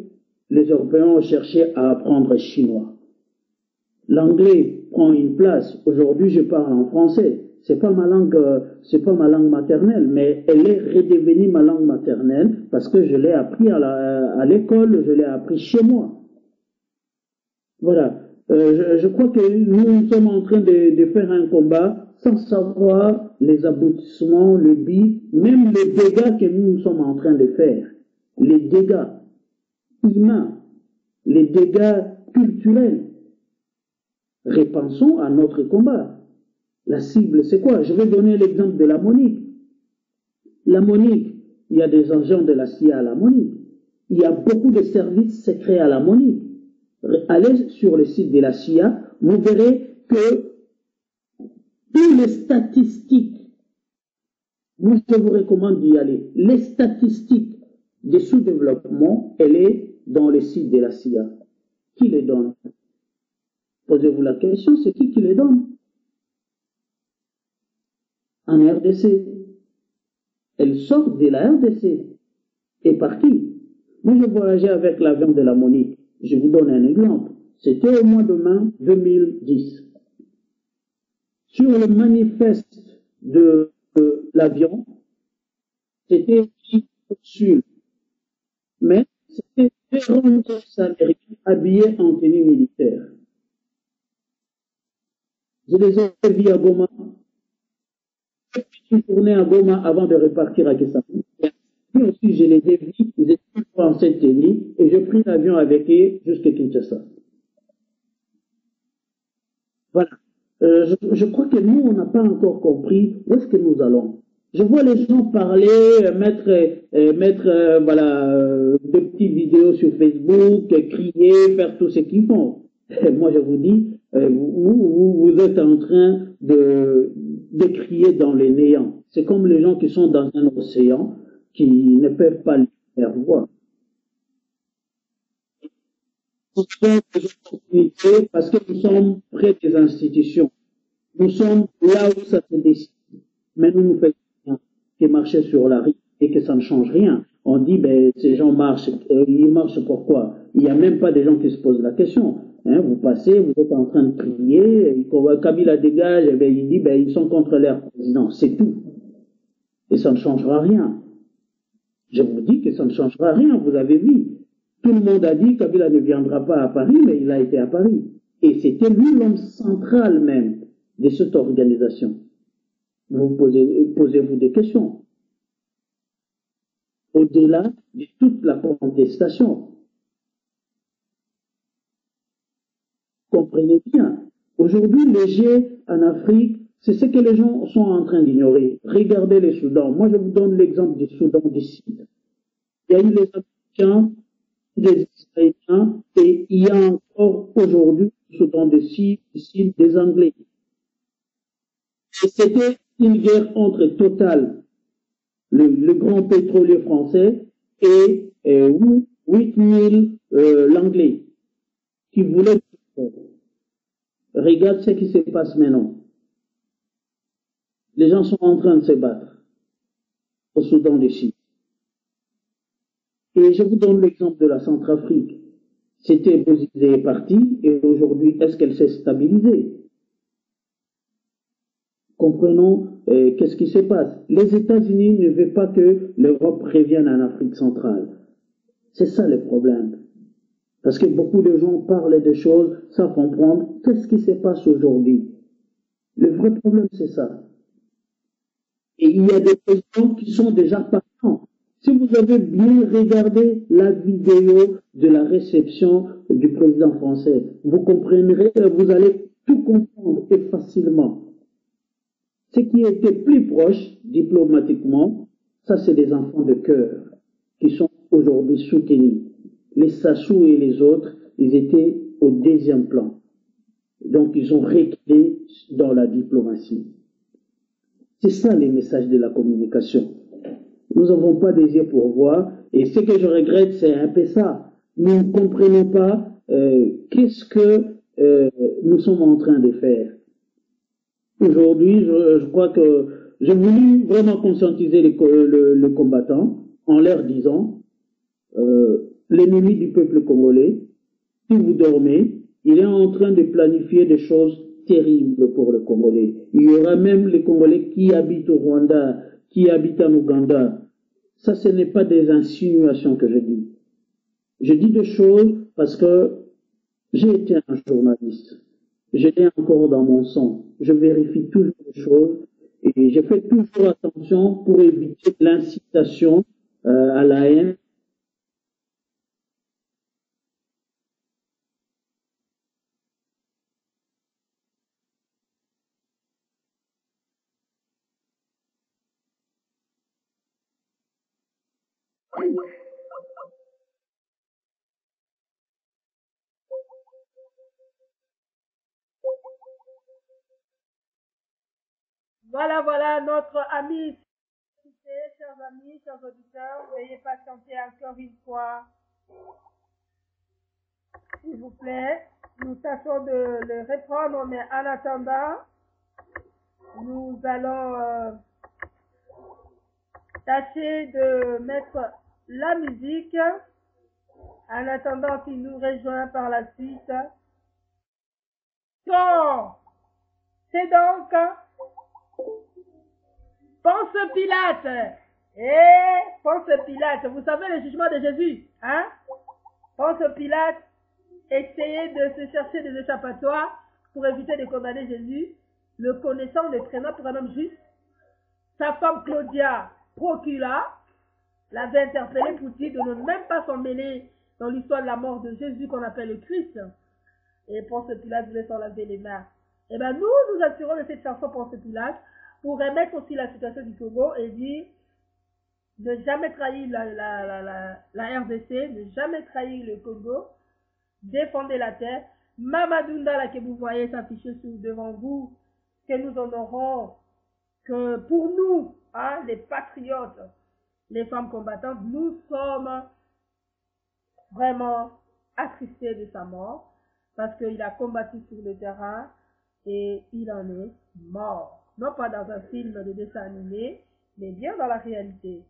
les Européens ont cherché à apprendre chinois. L'anglais prend une place. Aujourd'hui, je parle en français. C'est pas ma langue maternelle, mais elle est redevenue ma langue maternelle parce que je l'ai appris à l'école, je l'ai appris chez moi. Voilà. Je crois que nous sommes en train de faire un combat sans savoir les aboutissements, le but, même les dégâts que nous sommes en train de faire. Les dégâts humains, les dégâts culturels. Repensons à notre combat. La cible, c'est quoi? Je vais donner l'exemple de la Monique. La Monique, il y a des agents de la CIA à la Monique. Il y a beaucoup de services secrets à la Monique. Allez sur le site de la CIA, vous verrez que toutes les statistiques, je vous recommande d'y aller, les statistiques de sous-développement, elle est dans le site de la CIA. Qui les donne? Posez-vous la question, c'est qui les donne? En RDC. Elle sort de la RDC. Et par qui? Moi, je voyageais avec l'avion de la Monique. Je vous donne un exemple. C'était au mois de mai 2010. Sur le manifeste de l'avion, c'était sur. Mais c'était 40 Américains habillés en tenue militaire. Je les ai vus à Goma. Je suis tourné à Goma avant de repartir à Kisangani. Puis aussi, je les ai vus, ils étaient en cette tenue, et j'ai pris l'avion avec eux jusqu'à Kinshasa. Voilà. Je crois que nous, on n'a pas encore compris où est-ce que nous allons. Je vois les gens parler, mettre des petites vidéos sur Facebook, crier, faire tout ce qu'ils font. Et moi, je vous dis, vous êtes en train de crier dans les néants. C'est comme les gens qui sont dans un océan, qui ne peuvent pas le faire voir. Nous sommes des opportunités parce que nous sommes près des institutions. Nous sommes là où ça se décide. Mais nous faisons rien qui marcher sur la rue et que ça ne change rien. On dit, ben, ces gens marchent, ils marchent pourquoi? Il n'y a même pas des gens qui se posent la question. Hein, vous passez, vous êtes en train de crier, Kabila dégage, et ben, il dit, ben, ils sont contre leur président. C'est tout. Et ça ne changera rien. Je vous dis que ça ne changera rien, vous avez vu. Tout le monde a dit que Kabila ne viendra pas à Paris, mais il a été à Paris. Et c'était lui l'homme central même de cette organisation. Vous posez-vous des questions. Au-delà de toute la contestation. Comprenez comprenez bien. Aujourd'hui, les jets en Afrique, c'est ce que les gens sont en train d'ignorer. Regardez les Soudans. Moi, je vous donne l'exemple du Soudan du Sud. Il y a eu les Africains, des Israéliens, et il y a encore aujourd'hui le Soudan du Sud des Anglais. Et c'était une guerre entre Total, le grand pétrolier français, et Whitney, l'anglais, qui voulait. Regarde ce qui se passe maintenant. Les gens sont en train de se battre au Soudan du Sud. Et je vous donne l'exemple de la Centrafrique. C'était Bozizé est parti, et aujourd'hui, est-ce qu'elle s'est stabilisée? Comprenons qu'est-ce qui se passe. Les États-Unis ne veulent pas que l'Europe revienne en Afrique centrale. C'est ça le problème. Parce que beaucoup de gens parlent de choses sans comprendre qu'est-ce qui se passe aujourd'hui. Le vrai problème, c'est ça. Et il y a des présidents qui sont déjà partants. Si vous avez bien regardé la vidéo de la réception du président français, vous comprendrez, vous allez tout comprendre et facilement. Ce qui était plus proche, diplomatiquement, ça c'est des enfants de cœur qui sont aujourd'hui soutenus. Les Sassou et les autres, ils étaient au deuxième plan. Donc ils ont reculé dans la diplomatie. C'est ça les messages de la communication. Nous n'avons pas des yeux pour voir, et ce que je regrette, c'est un peu ça. Nous ne comprenons pas qu'est-ce que nous sommes en train de faire. Aujourd'hui, je crois que j'ai voulu vraiment conscientiser le combattant en leur disant l'ennemi du peuple congolais, si vous dormez, il est en train de planifier des choses terribles pour le Congolais. Il y aura même les Congolais qui habitent au Rwanda, qui habitent en Ouganda. Ça, ce n'est pas des insinuations que je dis. Je dis des choses parce que j'ai été un journaliste. Je l'ai encore dans mon sang. Je vérifie toujours les choses et je fais toujours attention pour éviter l'incitation à la haine. Voilà notre ami, chers amis, chers auditeurs, veuillez patienter encore une fois, s'il vous plaît. Nous tâchons de le reprendre, mais en attendant, nous allons tâcher de mettre la musique en attendant qu'il nous rejoigne par la suite. Donc, c'est donc Ponce Pilate. Ponce Pilate, vous savez le jugement de Jésus, hein? Ponce Pilate essayait de se chercher des échappatoires pour éviter de condamner Jésus, le connaissant, le prenant pour un homme juste. Sa femme Claudia Procula l'avait interpellé pour dire de ne même pas s'en mêler dans l'histoire de la mort de Jésus qu'on appelle le Christ. Et Ponce Pilate voulait s'en laver les mains. Et bien nous assurons de cette chanson Ponce Pilate pour remettre aussi la situation du Congo et dire ne jamais trahir la RDC, ne jamais trahir le Congo, défendez la terre. Mamadou Ndala que vous voyez s'afficher devant vous, que nous honorons, que pour nous, hein, les patriotes, les femmes combattantes, nous sommes vraiment attristés de sa mort parce qu'il a combattu sur le terrain et il en est mort. Non pas dans un film de dessin animé, mais bien dans la réalité.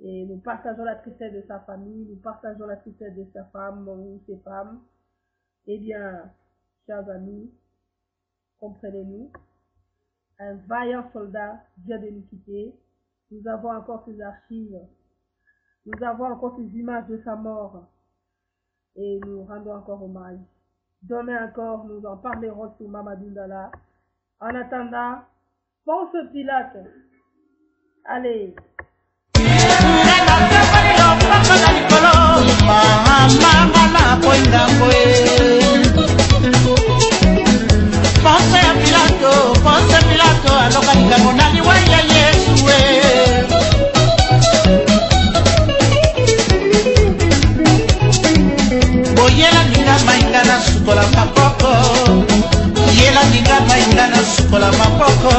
Et nous partageons la tristesse de sa famille, nous partageons la tristesse de sa femme ou ses femmes. Eh bien, chers amis, comprenez-nous, un vaillant soldat vient de nous quitter. Nous avons encore ses archives, nous avons encore ses images de sa mort et nous rendons encore hommage. Demain encore, nous en parlerons sur Mamadou Ndala. En attendant, Ponce Pilate. Allez. Mama, yela ninga mainga na sukola mapoko yela ninga mainga na sukola mapoko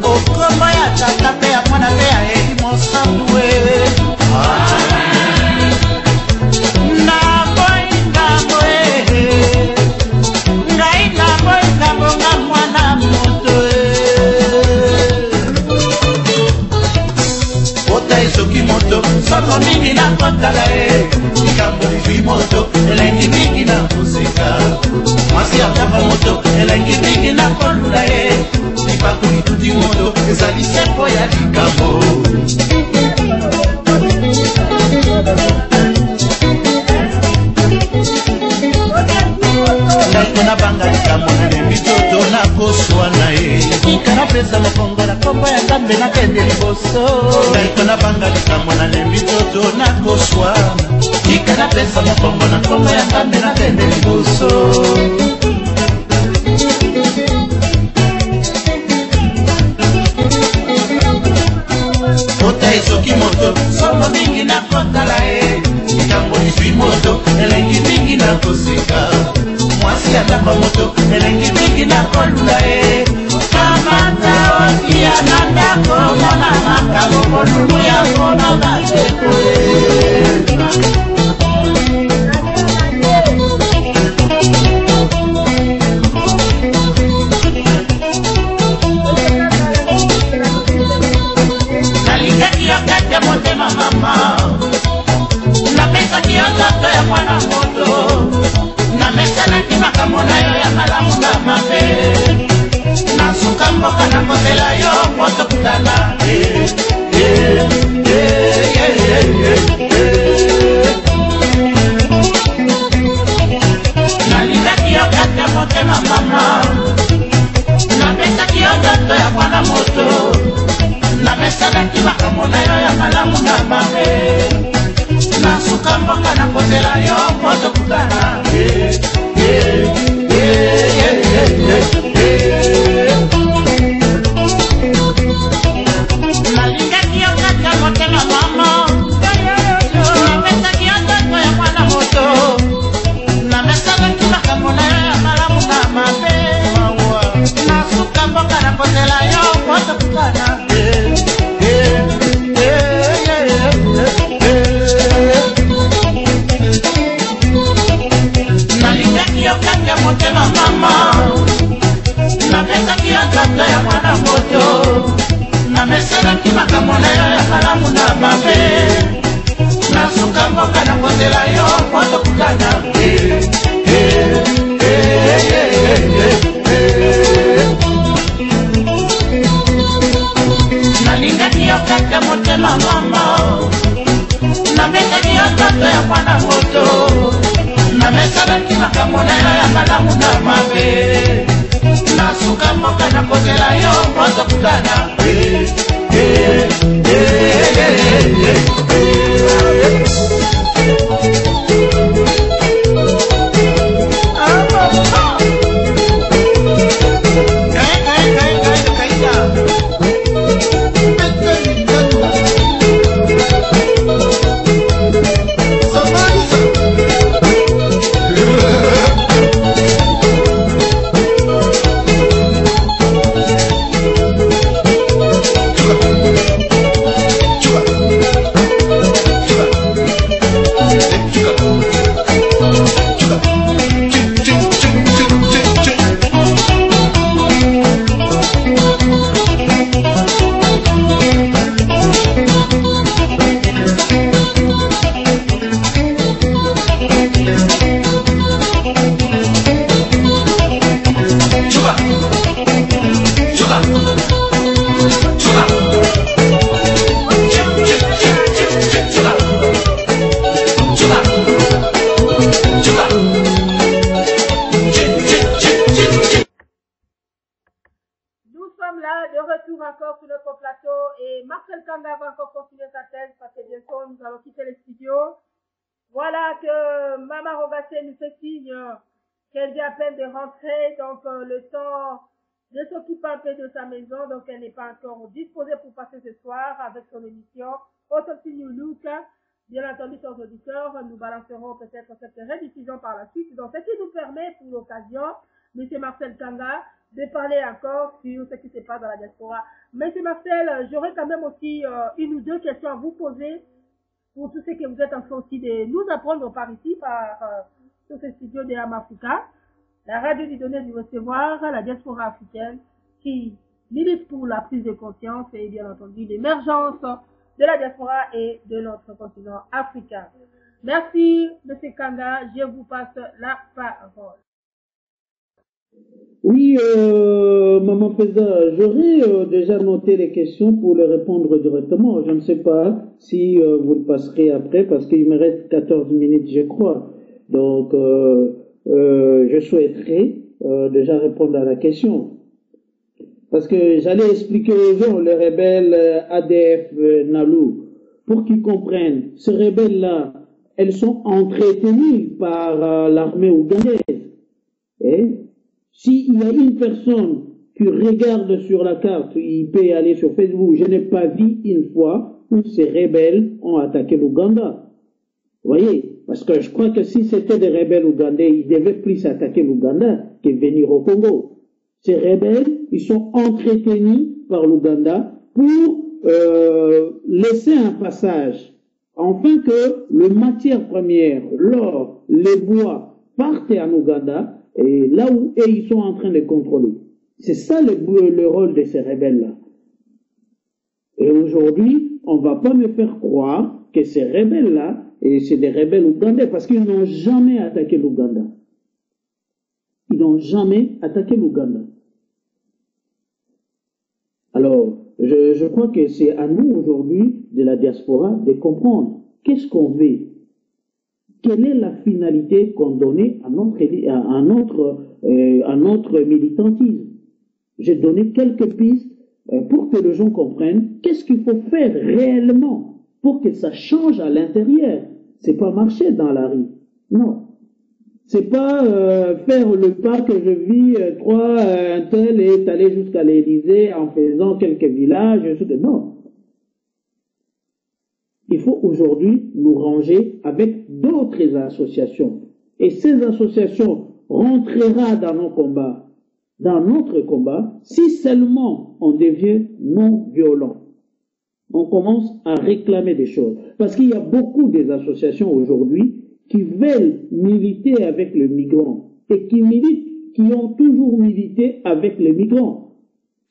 okombo ya tata pe ya mwana pe ya eli mosambu na boinga boe ngai na boinga bonga mwana moto ota esoki moto soko mingi na kotala likambo livi moto elengi mingi na koseka mwasi akamba moto elengi mingi na kolula lipaku lituti moto ezali sempo ya likambo nakona banga likambo na lembi toto nakoswa na ye ikana pesa mokongo na kombo ya nzambe nakende liboso nakona banga likambo na lembi toto nakoswa ikana pesa mokongo na kombo ya nzambe nakende liboso ota esoki moto somo mingi na kotala likambo liswi moto elengi mingi na koseka mwasi atamba moto elengi mingi na kolula kamata okia na ndako mona makambo molulu yango na bateko nalingaki yokate motema mama napesaki yo nzoto ya mwana moto namesanaki makambo na yo ya malamu na mabe nasuka mboka nakosela yo po tokutana nalingaki yo kate motema mama napesaki yo nzoto ya mwana moto namesanaki makambo na yo ya malamu na mabe nasuka mboka nakosela yo po tokutana nalingaki yo kaka motema mama napesaki yo nzoto ya mwana moto namesanaki makambo na yo ya malamu na mabe nasuka mboka nakosela yo po tokutana nalingaki yo kaka motema mama napesaki yo nzoto ya mwana moto namesanaki makambo na yo ya malamu na mabe nasuka mboka nakosela yo po tokutana nalingaki yo kaka motema mama napesaki yo nzoto ya mwana moto namesanaki makambo na yo ya malamu na mabe nasuka mboka nakosela yo po tokutana encore sur notre plateau et Marcel Kanga va encore continuer sa thèse parce que bientôt nous allons quitter les studios. Voilà que Mama Rogassé nous fait signe qu'elle vient à peine de rentrer, donc le temps de s'occuper un peu de sa maison, donc elle n'est pas encore disposée pour passer ce soir avec son émission Autopsie New Look. Bien entendu, chers auditeurs, nous balancerons peut-être cette rediffusion par la suite. Donc, ce qui nous permet, pour l'occasion, M. Marcel Kanga, de parler encore sur ce qui se passe dans la diaspora. M. Marcel, j'aurais quand même aussi une ou deux questions à vous poser pour tout ce que vous êtes en train aussi de nous apprendre par ici, sur ce studio de Ham Africa, la radio du donner du recevoir, la diaspora africaine, qui milite pour la prise de conscience et bien entendu l'émergence de la diaspora et de notre continent africain. Merci, M. Kanga. Je vous passe la parole. Oui, Maman Pesa, j'aurais déjà noté les questions pour les répondre directement. Je ne sais pas si vous le passerez après parce qu'il me reste 14 minutes, je crois. Donc, je souhaiterais déjà répondre à la question. Parce que j'allais expliquer aux gens, les rebelles ADF Nalu, pour qu'ils comprennent, ces rebelles-là, elles sont entretenues par l'armée ougandaise. Et s'il y a une personne qui regarde sur la carte, il peut aller sur Facebook, je n'ai pas vu une fois où ces rebelles ont attaqué l'Ouganda. Vous voyez? Parce que je crois que si c'était des rebelles ougandais, ils devaient plus attaquer l'Ouganda que venir au Congo. Ces rebelles, ils sont entretenus par l'Ouganda pour laisser un passage, afin que les matières premières, l'or, les bois, partent en Ouganda, et là où ils sont en train de contrôler. C'est ça le rôle de ces rebelles-là. Et aujourd'hui, on ne va pas me faire croire que ces rebelles-là, et c'est des rebelles ougandais, parce qu'ils n'ont jamais attaqué l'Ouganda. Ils n'ont jamais attaqué l'Ouganda. Alors, je crois que c'est à nous aujourd'hui, de la diaspora, de comprendre qu'est-ce qu'on veut. Quelle est la finalité qu'on donnait à notre militantisme. J'ai donné quelques pistes pour que les gens comprennent qu'est-ce qu'il faut faire réellement pour que ça change à l'intérieur. C'est pas marcher dans la rue. Non. C'est pas faire le pas que je vis, un tel est allé jusqu'à l'Élysée en faisant quelques villages. Non. Il faut aujourd'hui nous ranger avec d'autres associations. Et ces associations rentreront dans nos combats, dans notre combat, si seulement on devient non violent. On commence à réclamer des choses. Parce qu'il y a beaucoup d'associations aujourd'hui qui veulent militer avec les migrants et qui militent, qui ont toujours milité avec les migrants.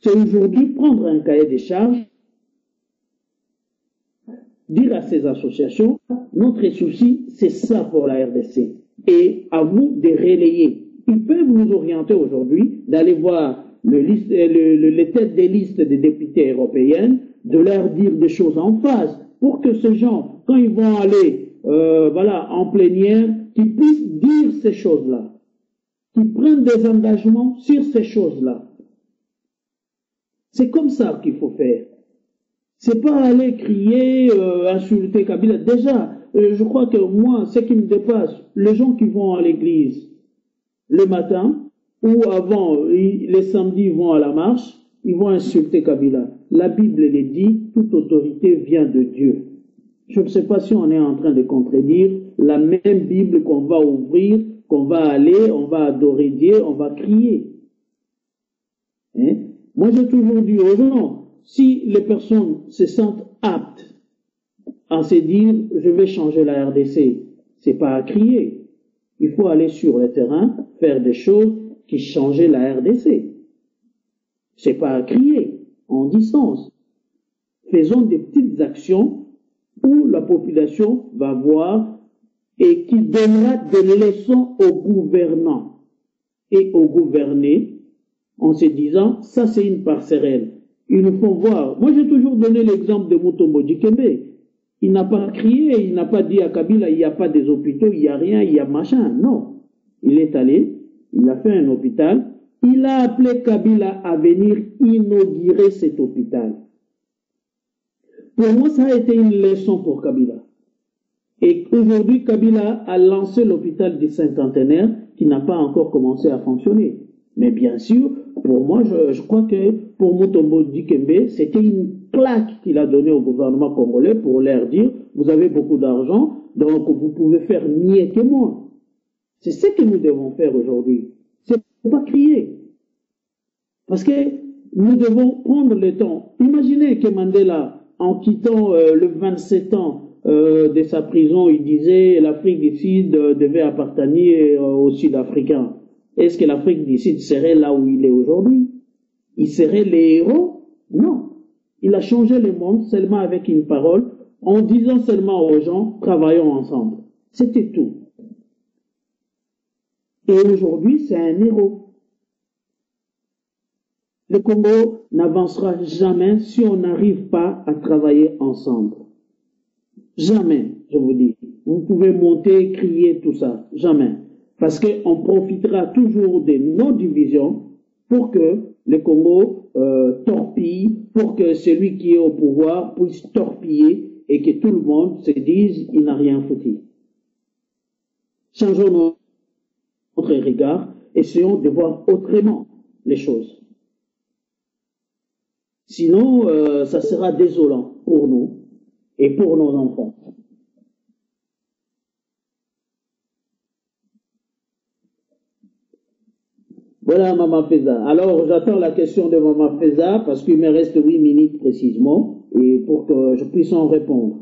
C'est aujourd'hui prendre un cahier des charges, dire à ces associations, notre souci, c'est ça pour la RDC. Et à vous de relayer. Ils peuvent nous orienter aujourd'hui, d'aller voir les têtes des listes des députés européennes, de leur dire des choses en face, pour que ces gens, quand ils vont aller en plénière, qu'ils puissent dire ces choses-là, qu'ils prennent des engagements sur ces choses-là. C'est comme ça qu'il faut faire. C'est pas aller crier, insulter Kabila. Déjà, je crois que moi, ce qui me dépasse, les gens qui vont à l'église le matin, ou avant, les samedis, ils vont à la marche, ils vont insulter Kabila. La Bible les dit, toute autorité vient de Dieu. Je ne sais pas si on est en train de contredire la même Bible qu'on va ouvrir, qu'on va aller, on va adorer Dieu, on va crier. Hein? Moi, j'ai toujours dit aux gens, si les personnes se sentent aptes à se dire, je vais changer la RDC, c'est pas à crier. Il faut aller sur le terrain, faire des choses qui changent la RDC. C'est pas à crier, en distance. Faisons des petites actions où la population va voir et qui donnera des leçons aux gouvernants et aux gouvernés en se disant, ça c'est une passerelle. Ils nous font voir. Moi j'ai toujours donné l'exemple de Mutombo Dikembe. Il n'a pas crié, il n'a pas dit à Kabila, il n'y a pas des hôpitaux, il n'y a rien, il y a machin. Non. Il est allé, il a fait un hôpital, il a appelé Kabila à venir inaugurer cet hôpital. Pour moi, ça a été une leçon pour Kabila. Et aujourd'hui, Kabila a lancé l'hôpital du cinquantenaire qui n'a pas encore commencé à fonctionner. Mais bien sûr, pour moi, je crois que pour Mutombo Dikembe, c'était une claque qu'il a donnée au gouvernement congolais pour leur dire, vous avez beaucoup d'argent, donc vous pouvez faire mieux que moi. C'est ce que nous devons faire aujourd'hui. C'est pas crier. Parce que nous devons prendre le temps. Imaginez que Mandela, en quittant le 27 ans de sa prison, il disait l'Afrique du Sud devait appartenir aux Sud-Africains. Est-ce que l'Afrique du Sud serait là où il est aujourd'hui? Il serait les héros? Non. Il a changé le monde seulement avec une parole, en disant seulement aux gens, travaillons ensemble. C'était tout. Et aujourd'hui, c'est un héros. Le Congo n'avancera jamais si on n'arrive pas à travailler ensemble. Jamais, je vous dis. Vous pouvez monter, crier, tout ça. Jamais. Parce qu'on profitera toujours de nos divisions pour que le Congo torpille, pour que celui qui est au pouvoir puisse torpiller et que tout le monde se dise il n'a rien foutu. Changeons notre regard, essayons de voir autrement les choses. Sinon, ça sera désolant pour nous et pour nos enfants. Voilà, Maman Feza. Alors, j'attends la question de Maman Feza parce qu'il me reste 8 minutes précisément et pour que je puisse en répondre.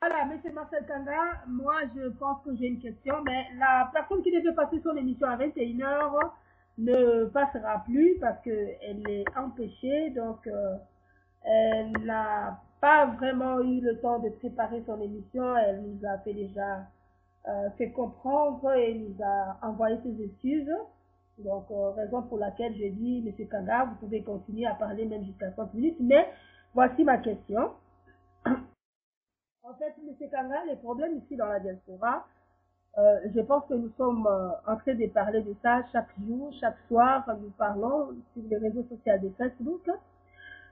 Voilà, M. Marcel Kanga, moi je pense que j'ai une question, mais la personne qui devait passer son émission à 21h ne passera plus parce qu'elle est empêchée, donc elle n'a pas vraiment eu le temps de préparer son émission, elle nous a fait déjà fait comprendre et nous a envoyé ses excuses. Donc raison pour laquelle je dis, M. Kanga, vous pouvez continuer à parler même jusqu'à 30 minutes, mais voici ma question. En fait, M. Kanga, les problèmes ici dans la diaspora, je pense que nous sommes en train de parler de ça chaque jour, chaque soir, nous parlons sur les réseaux sociaux de Facebook.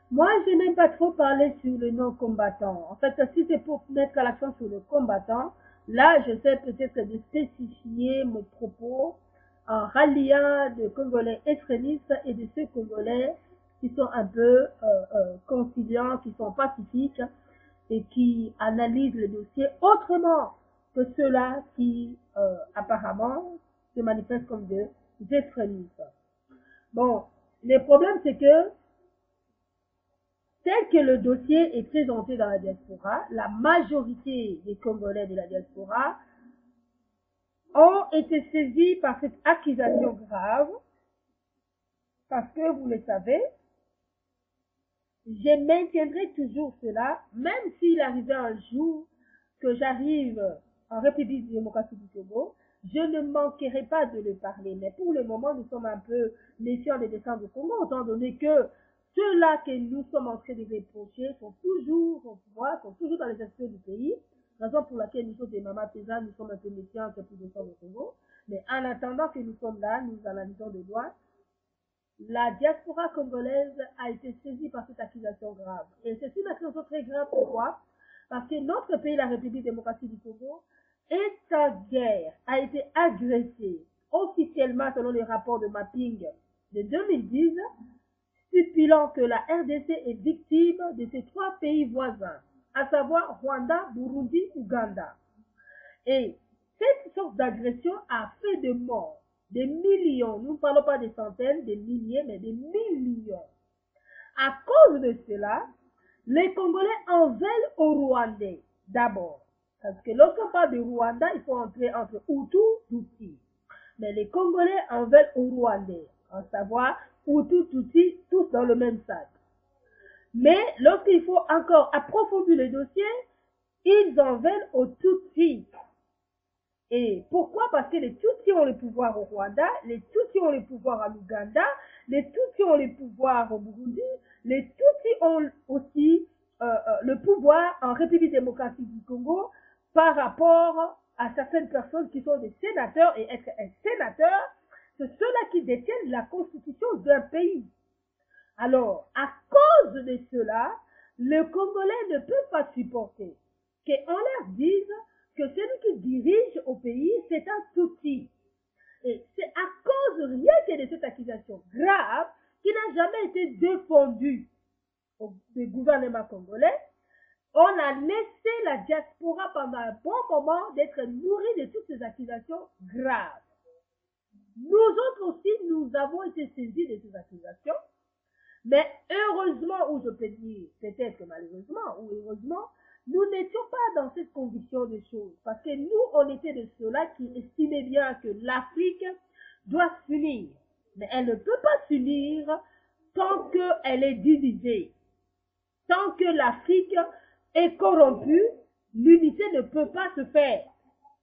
Moi, je n'aime pas trop parler sur le non-combattant. En fait, si c'est pour mettre l'accent sur le combattant, là, je sais peut-être de spécifier mes propos en ralliant de Congolais extrémistes et de ceux Congolais qui sont un peu conciliants, qui sont pacifiques, et qui analysent le dossier autrement que ceux-là qui, apparemment, se manifestent comme des extrémistes. Bon, le problème, c'est que, tel que le dossier est présenté dans la diaspora, la majorité des Congolais de la diaspora ont été saisis par cette accusation grave, parce que, vous le savez, je maintiendrai toujours cela, même s'il arrivait un jour que j'arrive en République démocratique du Togo, je ne manquerai pas de le parler. Mais pour le moment, nous sommes un peu méfiants des descendants du Congo, étant donné que ceux-là que nous sommes en train de reprocher sont toujours au pouvoir, sont toujours dans les institutions du pays, raison pour laquelle nous sommes des mamans paysannes, nous sommes un peu méfiants que pour les descendants du Congo. Mais en attendant que nous sommes là, nous analysons de loin. La diaspora congolaise a été saisie par cette accusation grave. Et c'est une accusation très grave. Pourquoi? Parce que notre pays, la République démocratique du Congo, est en guerre, a été agressé officiellement selon les rapports de mapping de 2010, stipulant que la RDC est victime de ces 3 pays voisins, à savoir Rwanda, Burundi, Ouganda. Et cette sorte d'agression a fait de morts. Des millions, nous ne parlons pas des centaines, des milliers, mais des millions. À cause de cela, les Congolais en veulent aux Rwandais, d'abord. Parce que lorsqu'on parle de Rwanda, il faut entrer entre Hutu, Tutsi. Mais les Congolais en veulent aux Rwandais, à savoir Hutu, Tutsi, tous dans le même sac. Mais lorsqu'il faut encore approfondir le dossier, ils en veulent aux Tutsis. Et pourquoi? Parce que les Tutsis ont le pouvoir au Rwanda, les Tutsis ont le pouvoir en Ouganda, les Tutsis ont le pouvoir au Burundi, les Tutsis ont aussi le pouvoir en République démocratique du Congo par rapport à certaines personnes qui sont des sénateurs, et être un sénateur, c'est ceux-là qui détiennent la constitution d'un pays. Alors, à cause de cela, les Congolais ne peuvent pas supporter qu'on leur dise que celui qui dirige au pays, c'est un Tutsi. Et c'est à cause rien que de cette accusation grave qui n'a jamais été défendue du gouvernement congolais. On a laissé la diaspora pendant un bon moment d'être nourrie de toutes ces accusations graves. Nous autres aussi, nous avons été saisis de ces accusations. Mais heureusement, ou je peux dire peut-être malheureusement ou heureusement, nous n'étions pas dans cette conviction de choses. Parce que nous, on était de ceux-là qui estimaient bien que l'Afrique doit s'unir. Mais elle ne peut pas s'unir tant qu'elle est divisée. Tant que l'Afrique est corrompue, l'unité ne peut pas se faire.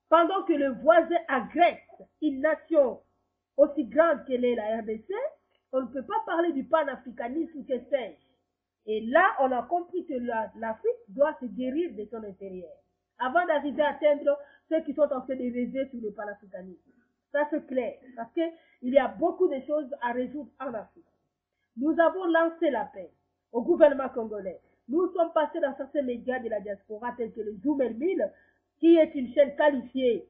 Pendant que le voisin agresse une nation aussi grande qu'elle est la RDC, on ne peut pas parler du panafricanisme ou que sais-je. Et là, on a compris que l'Afrique doit se guérir de son intérieur, avant d'arriver à atteindre ceux qui sont en train de rêver sur le panafricanisme. Ça c'est clair, parce qu'il y a beaucoup de choses à résoudre en Afrique. Nous avons lancé l'appel au gouvernement congolais. Nous sommes passés dans certains médias de la diaspora, tels que le Zoom El Mille, qui est une chaîne qualifiée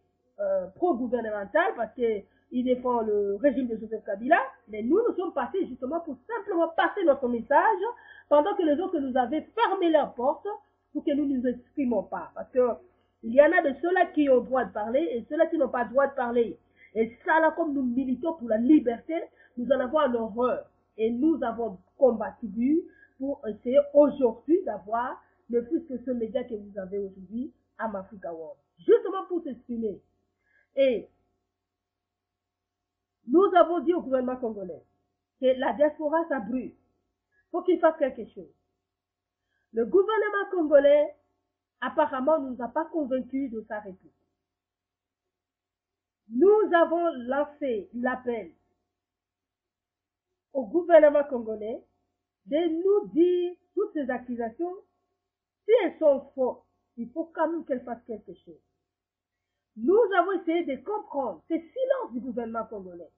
pro-gouvernementale, parce qu'il défend le régime de Joseph Kabila. Mais nous sommes passés justement pour simplement passer notre message, pendant que les autres nous avaient fermé leurs portes pour que nous ne nous exprimons pas. Parce qu'il y en a de ceux-là qui ont le droit de parler et ceux-là qui n'ont pas le droit de parler. Et ça, là, comme nous militons pour la liberté, nous en avons en horreur. Et nous avons combattu pour essayer aujourd'hui d'avoir le plus que ce média que vous avez aujourd'hui à Africa World. Justement pour s'exprimer. Et nous avons dit au gouvernement congolais que la diaspora, ça brûle. Il faut qu'il fasse quelque chose. Le gouvernement congolais, apparemment, ne nous a pas convaincus de sa réplique. Nous avons lancé l'appel au gouvernement congolais de nous dire toutes ces accusations, si elles sont fausses, il faut quand même qu'elles fassent quelque chose. Nous avons essayé de comprendre ce silence du gouvernement congolais.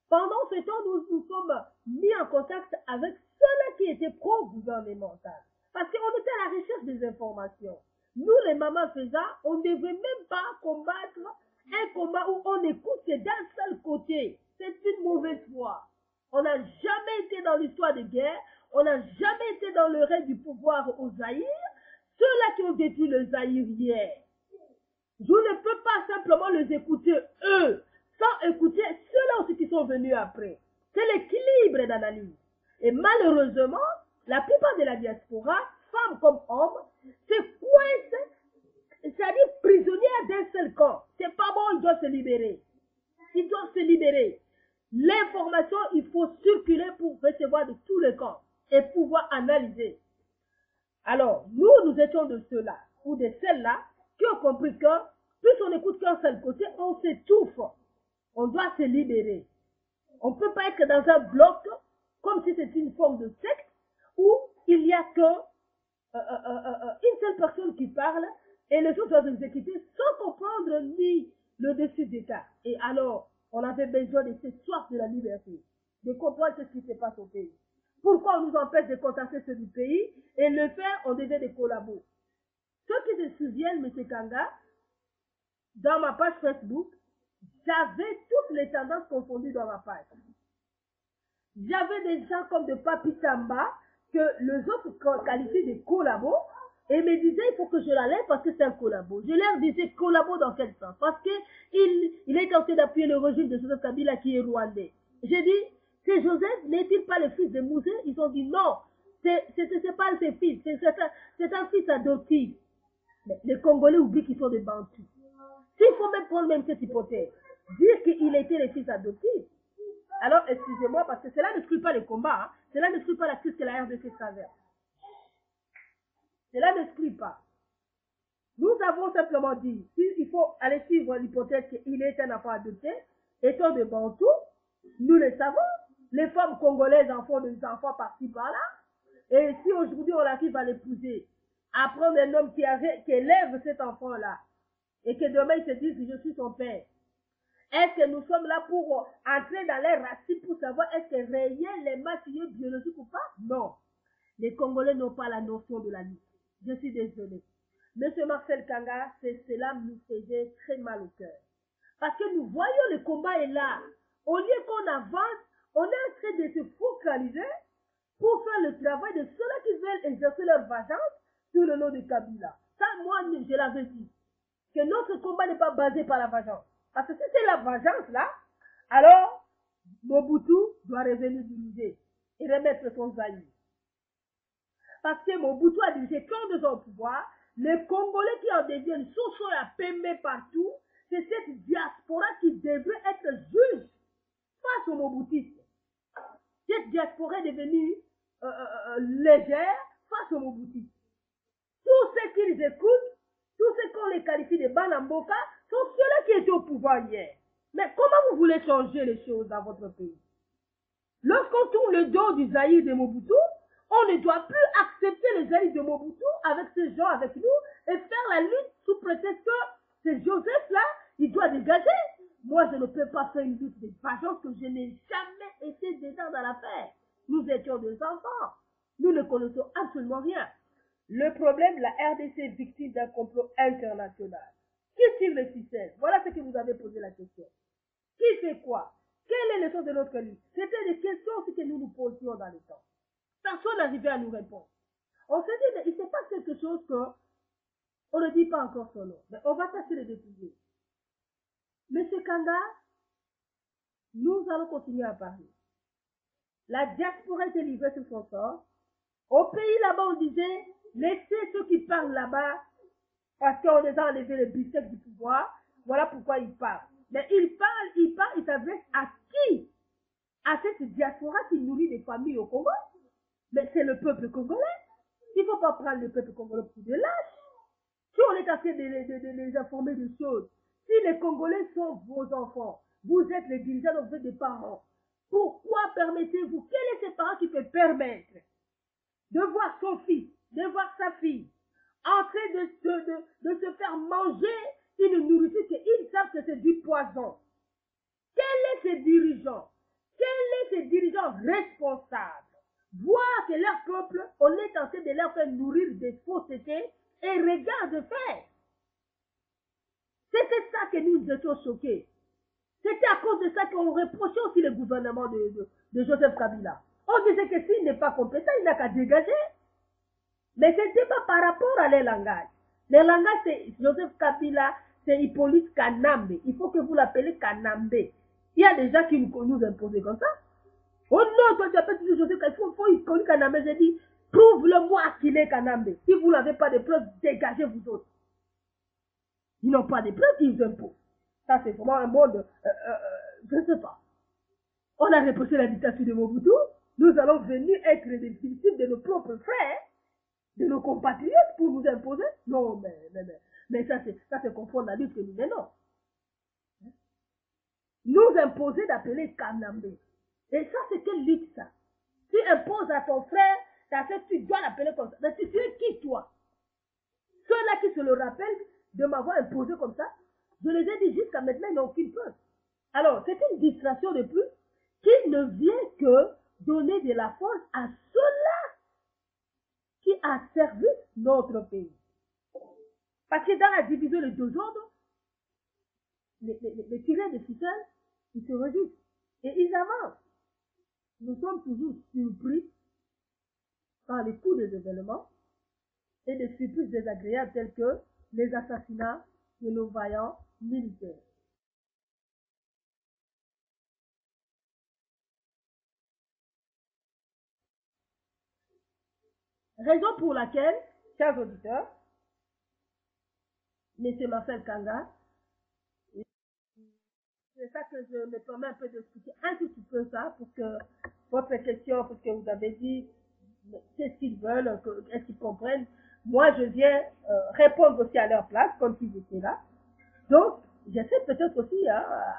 Pendant ce temps, nous nous sommes mis en contact avec ceux-là qui étaient pro-gouvernemental. Parce qu'on était à la recherche des informations. Nous, les mamans faisant, on ne devait même pas combattre un combat où on écoute que d'un seul côté. C'est une mauvaise foi. On n'a jamais été dans l'histoire de guerre. On n'a jamais été dans le règne du pouvoir au Zaïre. Ceux-là qui ont détruit le Zaïre hier. Je ne peux pas simplement les écouter eux, sans écouter ceux-là aussi qui sont venus après. C'est l'équilibre d'analyse. Et malheureusement, la plupart de la diaspora, femmes comme hommes, se coincent, c'est-à-dire prisonnières d'un seul camp. C'est pas bon, ils doivent se libérer. Ils doivent se libérer. L'information, il faut circuler pour recevoir de tous les camps et pouvoir analyser. Alors, nous étions de ceux-là, ou de celles-là, qui ont compris que, plus on écoute qu'un seul côté, on s'étouffe. On doit se libérer. On ne peut pas être dans un bloc, comme si c'était une forme de secte, où il n'y a une seule personne qui parle, et les autres doivent exécuter sans comprendre ni le dessus d'État. Et alors, on avait besoin de cette soif de la liberté, de comprendre ce qui se passe au pays. Pourquoi on nous empêche de contacter ceux du pays, et le faire, on devait des collabos. Ceux qui se souviennent, M. Kanga, dans ma page Facebook, j'avais toutes les tendances confondues dans ma page. J'avais des gens comme de Papi Tamba, que les autres qualifient de collabos, et me disaient, il faut que je la lève parce que c'est un collabo. Je leur disais, collabo dans quel sens? Parce qu'il est tenté d'appuyer le régime de Joseph Kabila qui est rwandais. J'ai dit, c'est Joseph, n'est-il pas le fils de Mouzé? Ils ont dit non, c'est pas ses fils, c'est un fils adoptif. Mais les Congolais oublient qu'ils sont des Bantus. S'il faut même prendre même cette hypothèse, dire qu'il était le fils adoptif, alors excusez-moi, parce que cela n'exclut pas le combat, hein. Cela n'exclut pas la crise que la RDC traverse. Cela n'exclut pas. Nous avons simplement dit, il faut aller suivre l'hypothèse qu'il est un enfant adopté, étant de Bantou, nous le savons, les femmes congolaises en font des enfants par-ci par-là, et si aujourd'hui on arrive à l'épouser, à prendre un homme qui élève cet enfant-là, et que demain il se dise, je suis son père, est-ce que nous sommes là pour entrer dans les racines pour savoir est-ce que réellement c'est biologique ou pas? Non. Les Congolais n'ont pas la notion de la lutte. Je suis désolé. Monsieur Marcel Kanga, cela nous faisait très mal au cœur. Parce que nous voyons le combat est là. Au lieu qu'on avance, on est en train de se focaliser pour faire le travail de ceux-là qui veulent exercer leur vengeance sur le nom de Kabila. Ça, moi, je l'avais dit. Que notre combat n'est pas basé par la vengeance. Parce que si c'est la vengeance là, alors Mobutu doit revenir diriger et remettre son Zaïre. Parce que Mobutu a dirigé quand de son pouvoir, les Congolais qui en deviennent Soso et Pembe partout, c'est cette diaspora qui devrait être juge face au Mobutisme. Cette diaspora est devenue légère face au Mobutisme. Tous ceux qui les écoutent, tous ceux qu'on les qualifie de Banamboka, sont ceux-là qui étaient au pouvoir hier. Mais comment vous voulez changer les choses dans votre pays? Lorsqu'on tourne le dos du Zaïre de Mobutu, on ne doit plus accepter les Zaïre de Mobutu avec ces gens avec nous et faire la lutte sous prétexte que c'est Joseph-là, il doit dégager. Moi, je ne peux pas faire une lutte de vengeance que je n'ai jamais été dedans dans l'affaire. Nous étions des enfants. Nous ne connaissons absolument rien. Le problème, la RDC est victime d'un complot international. Qui tire les ficelles? Voilà ce que vous avez posé la question. Qui fait quoi? Quelle est le sens de notre lutte? C'était des questions aussi que nous nous posions dans le temps. Personne n'arrivait à nous répondre. On s'est dit, mais il se passe quelque chose qu'on ne dit pas encore son nom. Mais on va tâcher de découvrir. Monsieur Kanga, nous allons continuer à parler. La diaspora était livrée sur son sort. Au pays là-bas, on disait, laissez ceux qui parlent là-bas, parce qu'on les a enlevé les biceps du pouvoir. Voilà pourquoi ils parlent. Mais ils parlent, ils s'adressent à qui? À cette diaspora qui nourrit des familles au Congo. Mais c'est le peuple congolais. Il ne faut pas prendre le peuple congolais pour des lâches. Si on est en train de les informer de choses, si les Congolais sont vos enfants, vous êtes les dirigeants, donc vous êtes des parents, pourquoi permettez-vous, quel est ce parent qui peut permettre de voir son fils, de voir sa fille, en train de se faire manger une nourriture qu'ils savent que c'est du poison? Quel est ce dirigeant? Quel est ce dirigeant responsable? Voir que leur peuple, on est en train de leur faire nourrir des faussetés et regarde faire. C'était ça que nous étions choqués. C'était à cause de ça qu'on reprochait aussi le gouvernement de Joseph Kabila. On disait que s'il n'est pas compétent, il n'a qu'à dégager. Mais ce n'était pas par rapport à leur langage. Le langage, c'est Joseph Kabila, c'est Hippolyte Kanambe. Il faut que vous l'appelez Kanambe. Il y a des gens qui nous imposent comme ça. Oh non, toi tu appelles toujours Joseph Kabila, il faut Hippolyte Kanambe. J'ai dit, prouve-le-moi qu'il est Kanambe. Si vous n'avez pas de preuves, dégagez vous autres. Ils n'ont pas de preuves, ils imposent. Ça, c'est vraiment un monde, je ne sais pas. On a reproché la dictature de Mobutu. Nous allons venir être des victimes de nos propres frères, de nos compatriotes pour nous imposer. Non, mais ça, c'est confondre la lutte que nous menons. Nous imposer d'appeler Kanambe. Et ça, c'est quelle lutte, ça? Tu imposes à ton frère, tu dois l'appeler comme ça. Mais tu es qui, toi? Ceux-là qui se le rappellent de m'avoir imposé comme ça, je les ai dit jusqu'à maintenant, ils n'ont aucune preuve. Alors, c'est une distraction de plus qui ne vient que donner de la force à ceux-là qui a servi notre pays. Parce que dans la division des deux ordres, les tireurs de ficelle, ils se registent et ils avancent. Nous sommes toujours surpris par les coups des événements et des surprises désagréables telles que les assassinats de nos vaillants militaires. Raison pour laquelle, chers auditeurs, M. Marcel Kanga, c'est ça que je me permets un peu d'expliquer un tout petit peu ça pour que votre question, parce que vous avez dit qu'est-ce qu'ils veulent, est-ce qu'ils comprennent. Moi, je viens répondre aussi à leur place, comme s'ils étaient là. Donc, j'essaie peut-être aussi à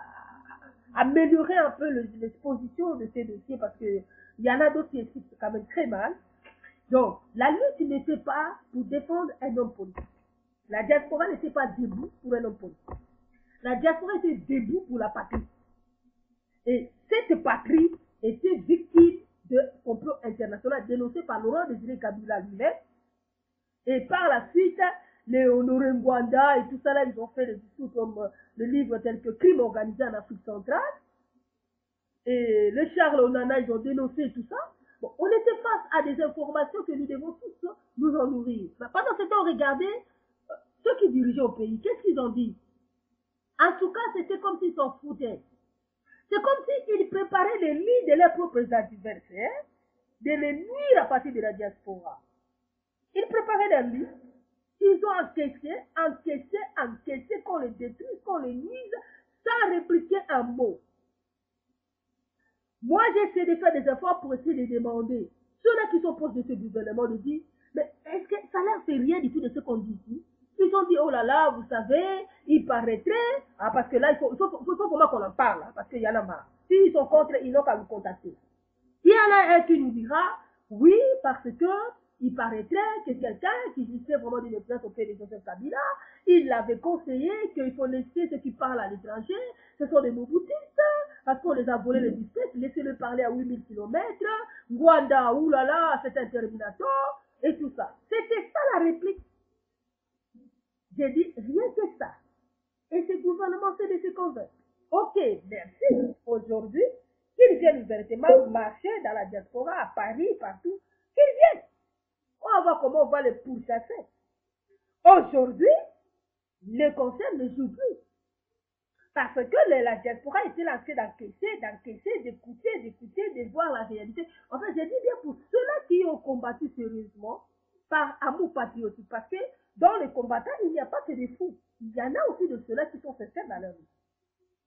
améliorer un peu l'exposition de ces dossiers, parce qu'il y en a d'autres qui expliquent quand même très mal. Donc, la lutte n'était pas pour défendre un homme politique. La diaspora n'était pas debout pour un homme politique. La diaspora était debout pour la patrie. Et cette patrie était victime de complot international dénoncé par Laurent Désiré Kabila lui-même. Et par la suite, les Honoré Ngwanda et tout ça là, ils ont fait des discours comme le livre tel que Crime organisé en Afrique centrale. Et le Charles Onana, ils ont dénoncé tout ça. Bon, on était face à des informations que nous devons tous nous en nourrir. Mais pendant ce temps, regardez ceux qui dirigeaient au pays. Qu'est-ce qu'ils ont dit? En tout cas, c'était comme s'ils s'en foutaient. C'est comme s'ils préparaient les lits de leurs propres adversaires, de les nuire à partir de la diaspora. Ils préparaient leurs lits. Ils ont encaissé, qu'on les détruise, qu'on les nuise, sans répliquer un mot. Moi, j'ai essayé de faire des efforts pour essayer de demander, ceux-là qui sont proches de ce gouvernement, de dire, mais est-ce que ça leur fait rien du tout de ce qu'on dit ici? Ils ont dit, oh là là, vous savez, il paraîtrait, parce que là, il faut vraiment qu'on en parle, parce qu'il y en a marre. S'ils sont contre, ils n'ont qu'à nous contacter. Il y en a un qui nous dira, oui, parce que il paraîtrait que quelqu'un qui jouissait vraiment d'une influence auprès de Joseph Kabila, il l'avait conseillé qu'il faut laisser ceux qui parlent à l'étranger, ce sont des mobutistes, parce qu'on les a volés les disquettes, laissez-le parler à 8000 km, Rwanda, oulala, c'est un terminator, et tout ça. C'était ça la réplique. J'ai dit, rien que ça. Et ce gouvernement sait de se convaincre. Ok, merci. Aujourd'hui, qu'ils viennent véritablement marcher dans la diaspora, à Paris, partout, qu'ils viennent. On va voir comment on va les pourchasser. Aujourd'hui, le conseil ne joue plus. Parce que la diaspora était lancée d'encaisser, d'écouter, de voir la réalité. En fait, j'ai dit bien pour ceux-là qui ont combattu sérieusement par amour patriotique. Parce que dans les combattants, il n'y a pas que des fous. Il y en a aussi de ceux-là qui sont sincères dans leur vie.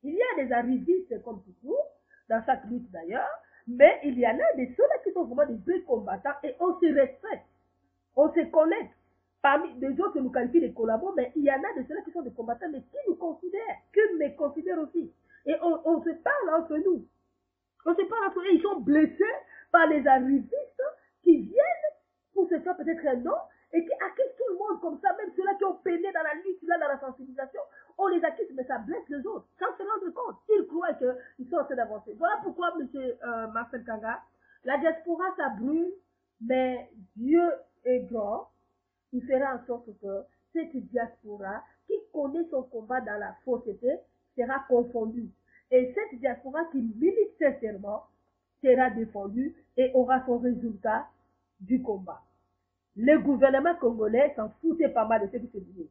Il y a des arrivistes comme toujours, dans chaque lutte d'ailleurs, mais il y en a des ceux-là qui sont vraiment des vrais combattants et on se respecte. On se connaît. Parmi des autres que nous qualifions de collabos, mais il y en a de ceux-là qui sont des combattants, mais qui nous considèrent, qui me considèrent aussi. Et on se parle entre nous. On se parle entre eux. Ils sont blessés par les arrivistes qui viennent pour se faire peut-être un nom et qui acquittent tout le monde comme ça, même ceux-là qui ont peiné dans la lutte, là, dans la sensibilisation, on les acquitte, mais ça blesse les autres. Sans se rendre compte, ils croient qu'ils sont en train d'avancer. Voilà pourquoi, M. Marcel Kanga, la diaspora, ça brûle, mais Dieu est grand. Il fera en sorte que cette diaspora qui connaît son combat dans la fausseté sera confondue. Et cette diaspora qui milite sincèrement sera défendue et aura son résultat du combat. Le gouvernement congolais s'en foutait pas mal de ce qui se disait.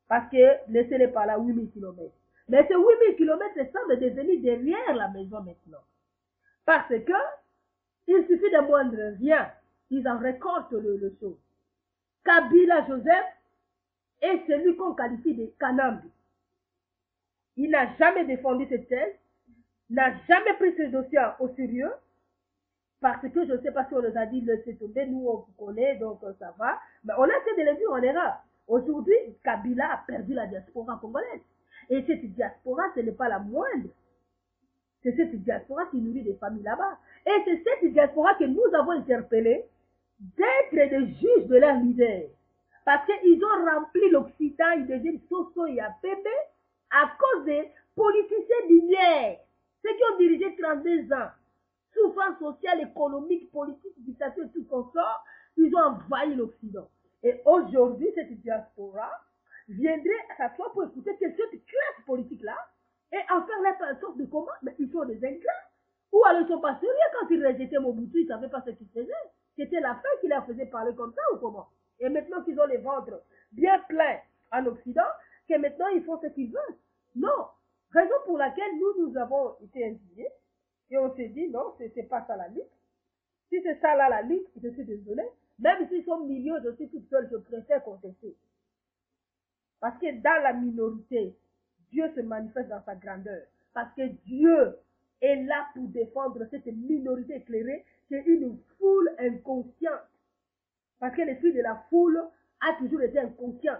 Parce que laissez-les par là 8000 km. Mais ces 8000 km semblent devenir derrière la maison maintenant. Parce que il suffit de moindre rien. Ils en récoltent le chose. Kabila Joseph est celui qu'on qualifie de Kanambi. Il n'a jamais défendu cette thèse, n'a jamais pris ce dossier au sérieux, parce que je ne sais pas si on nous a dit laissez tomber, nous on vous connaît, donc ça va. Mais on a essayé de le dire en erreur. Aujourd'hui, Kabila a perdu la diaspora congolaise. Et cette diaspora, ce n'est pas la moindre. C'est cette diaspora qui nourrit des familles là-bas. Et c'est cette diaspora que nous avons interpellée d'être des juges de leur leader. Parce qu'ils ont rempli l'Occitan, ils deviennent Soso et Apembe à cause des politiciens d'hier. Ceux qui ont dirigé 32 ans. Souffrance sociale, économique, politique, dictature et tout consort, ils ont envahi l'Occident. Et aujourd'hui, cette diaspora viendrait à sa fois pour écouter que cette classe politique-là et en faire la sorte de comment, mais ils sont des ingrats. Ou alors ils sont pas sérieux quand ils rejetaient Mobutu, ils ne savaient pas ce qu'ils faisaient. C'était la fin qui leur faisait parler comme ça ou comment? Et maintenant qu'ils ont les ventres bien pleins en Occident, que maintenant ils font ce qu'ils veulent. Non. Raison pour laquelle nous avons été indignés. Et on s'est dit, non, c'est pas ça la lutte. Si c'est ça là la lutte, je suis désolé. Même s'ils sont millions, je suis toute seule, je préfère contester. Parce que dans la minorité, Dieu se manifeste dans sa grandeur. Parce que Dieu est là pour défendre cette minorité éclairée qui est une foule inconsciente. Parce que l'esprit de la foule a toujours été inconscient.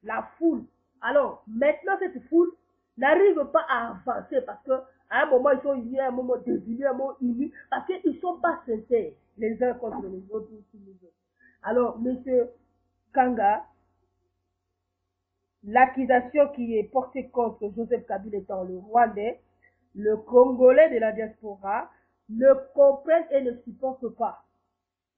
La foule. Alors, maintenant, cette foule n'arrive pas à avancer parce que à un moment, ils sont unis, à un moment désunis, à un moment unis, parce qu'ils ne sont pas sincères les uns contre les autres. Alors, M. Kanga, l'accusation qui est portée contre Joseph Kabila étant le Rwandais, le Congolais de la diaspora, ne comprennent et ne supportent pas.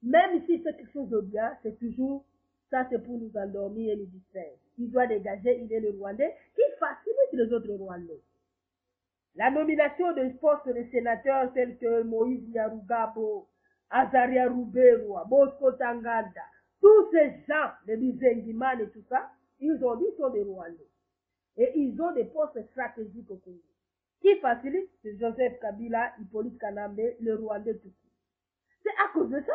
Même s'il fait quelque chose de bien, c'est toujours, ça c'est pour nous endormir et nous distraire. Il doit dégager, il est le Rwandais, qui facilite les autres Rwandais. La nomination de postes de sénateurs tels que Moïse Nyarugabo, Azaria Ruberwa, Bosco Tanganda, tous ces gens, les Bizengiman et tout ça, ils ont dit sont des Rwandais. Et ils ont des postes stratégiques au Congo. Qui facilite, c'est Joseph Kabila, Hippolyte Kanambe, le Rwandais tout. C'est à cause de ça.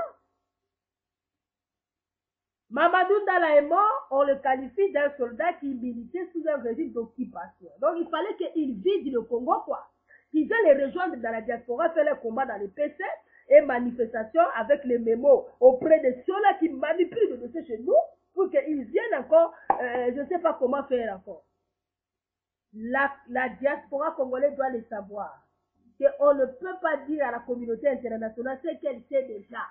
Mamadou Ndala est mort, on le qualifie d'un soldat qui militait sous un régime d'occupation. Donc il fallait qu'il vide le Congo, quoi. Qu'ils aient les rejoindre dans la diaspora, faire les combats dans les PC et manifestations avec les mémos auprès de ceux-là qui manipulent le dossier chez nous pour qu'ils viennent encore, je ne sais pas comment faire encore. La diaspora congolaise doit le savoir. Qu'on ne peut pas dire à la communauté internationale ce qu'elle sait déjà.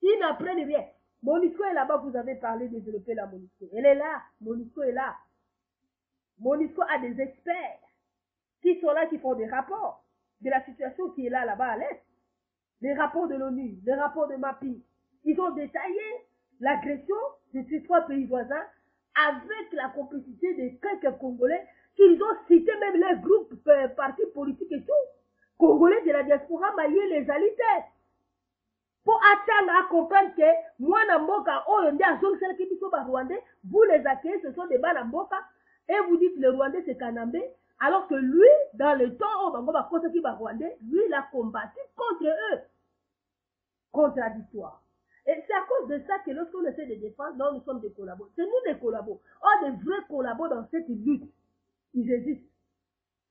Ils n'apprennent rien. MONUSCO est là-bas, vous avez parlé de développer la MONUSCO. Elle est là, MONUSCO est là. MONUSCO a des experts qui sont là, qui font des rapports de la situation qui est là-bas à l'Est. Les rapports de l'ONU, les rapports de MAPI. Ils ont détaillé l'agression de ces trois pays voisins avec la complicité de quelques Congolais qu'ils ont cité même les groupes, partis politiques et tout. Congolais de la diaspora maliens les alitaient. Pour attendre à comprendre que moi, Namboka, vous les accueillez, ce sont des Banamboka, et vous dites le Rwandais c'est Kanambe, alors que lui, dans le temps où lui, il a combattu contre eux. Contradictoire. Et c'est à cause de ça que lorsqu'on essaie de défendre, non, nous sommes des collabos. C'est nous des collabos. Or, des vrais collabos dans cette lutte, ils existent.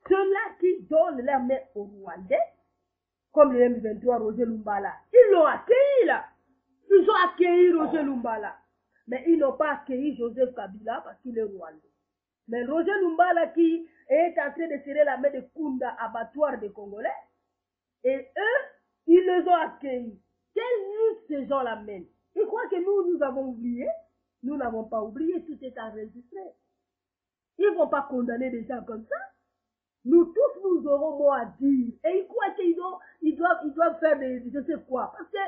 Ceux-là qui donnent leur main aux Rwandais, comme le M23 Roger Lumbala, ils l'ont accueilli là. Ils ont accueilli Roger Lumbala. Mais ils n'ont pas accueilli Joseph Kabila parce qu'il est rwandais. Mais Roger Lumbala qui est en train de serrer la main de Kunda, abattoir des Congolais, et eux, ils les ont accueillis. Quelle lutte ces gens-là mènent? Ils croient que nous avons oublié. Nous n'avons pas oublié, tout est enregistré. Ils ne vont pas condamner des gens comme ça. Nous tous, nous aurons mot à dire. Et ils croient qu'ils doivent faire des, je sais quoi. Parce que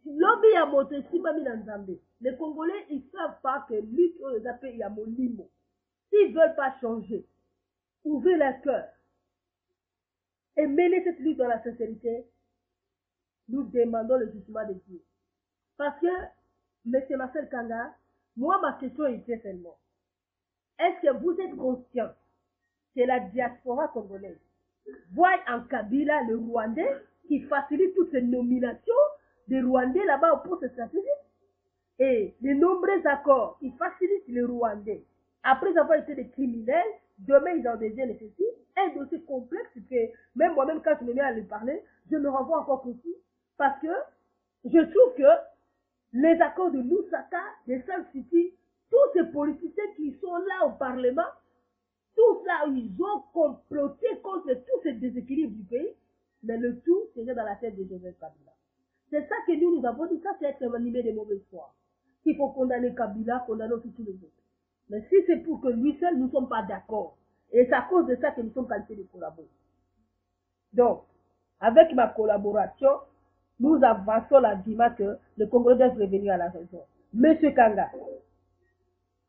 l'objet a monté Simami Nzambe. Les Congolais, ils ne savent pas que lutte, on les appelle Yamolimo. S'ils ne veulent pas changer, ouvrez leur cœur et mener cette lutte dans la sincérité, nous demandons le jugement de Dieu. Parce que, M. Marcel Kanga, moi, ma question était seulement, est-ce que vous êtes conscient que la diaspora congolaise voit en Kabila le Rwandais qui facilite toutes ces nominations des Rwandais là-bas au poste stratégique et les nombreux accords qui facilitent les Rwandais après avoir été des criminels, demain ils en deviennent ceci, un dossier complexe que même moi-même quand je me mets à lui parler, je me renvoie encore confus parce que je trouve que les accords de Lusaka, de Sun City, tous ces politiciens qui sont là au Parlement, tout ça, ils ont comploté contre tous ces déséquilibres du pays, mais le tout, c'est dans la tête de Joseph Kabila. C'est ça que nous avons dit, ça c'est être animé de mauvaise foi. Il faut condamner Kabila, condamner aussi tous les autres. Mais si c'est pour que lui seul, nous ne sommes pas d'accord. Et c'est à cause de ça que nous sommes qualifiés de collaborer. Donc, avec ma collaboration, nous avançons l'argument que le Congo doit revenir à la raison. Monsieur Kanga,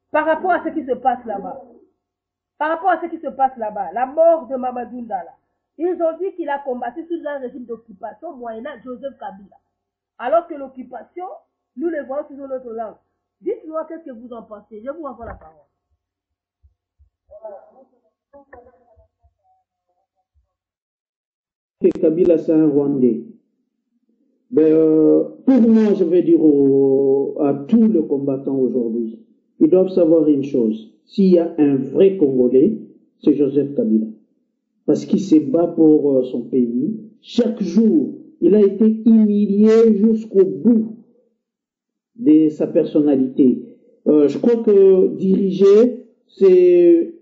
par rapport à ce qui se passe là-bas, la mort de Mamadou Ndala, ils ont dit qu'il a combattu sous un régime d'occupation moyennant Joseph Kabila. Alors que l'occupation, nous le voyons sur notre langue. Dites-moi qu'est-ce que vous en pensez. Je vous renvoie la parole. Kabila, c'est un Rwandais. Pour moi, je vais dire à tous les combattants aujourd'hui, ils doivent savoir une chose. S'il y a un vrai Congolais, c'est Joseph Kabila. Parce qu'il se bat pour son pays. Chaque jour, il a été humilié jusqu'au bout de sa personnalité. Je crois que diriger, c'est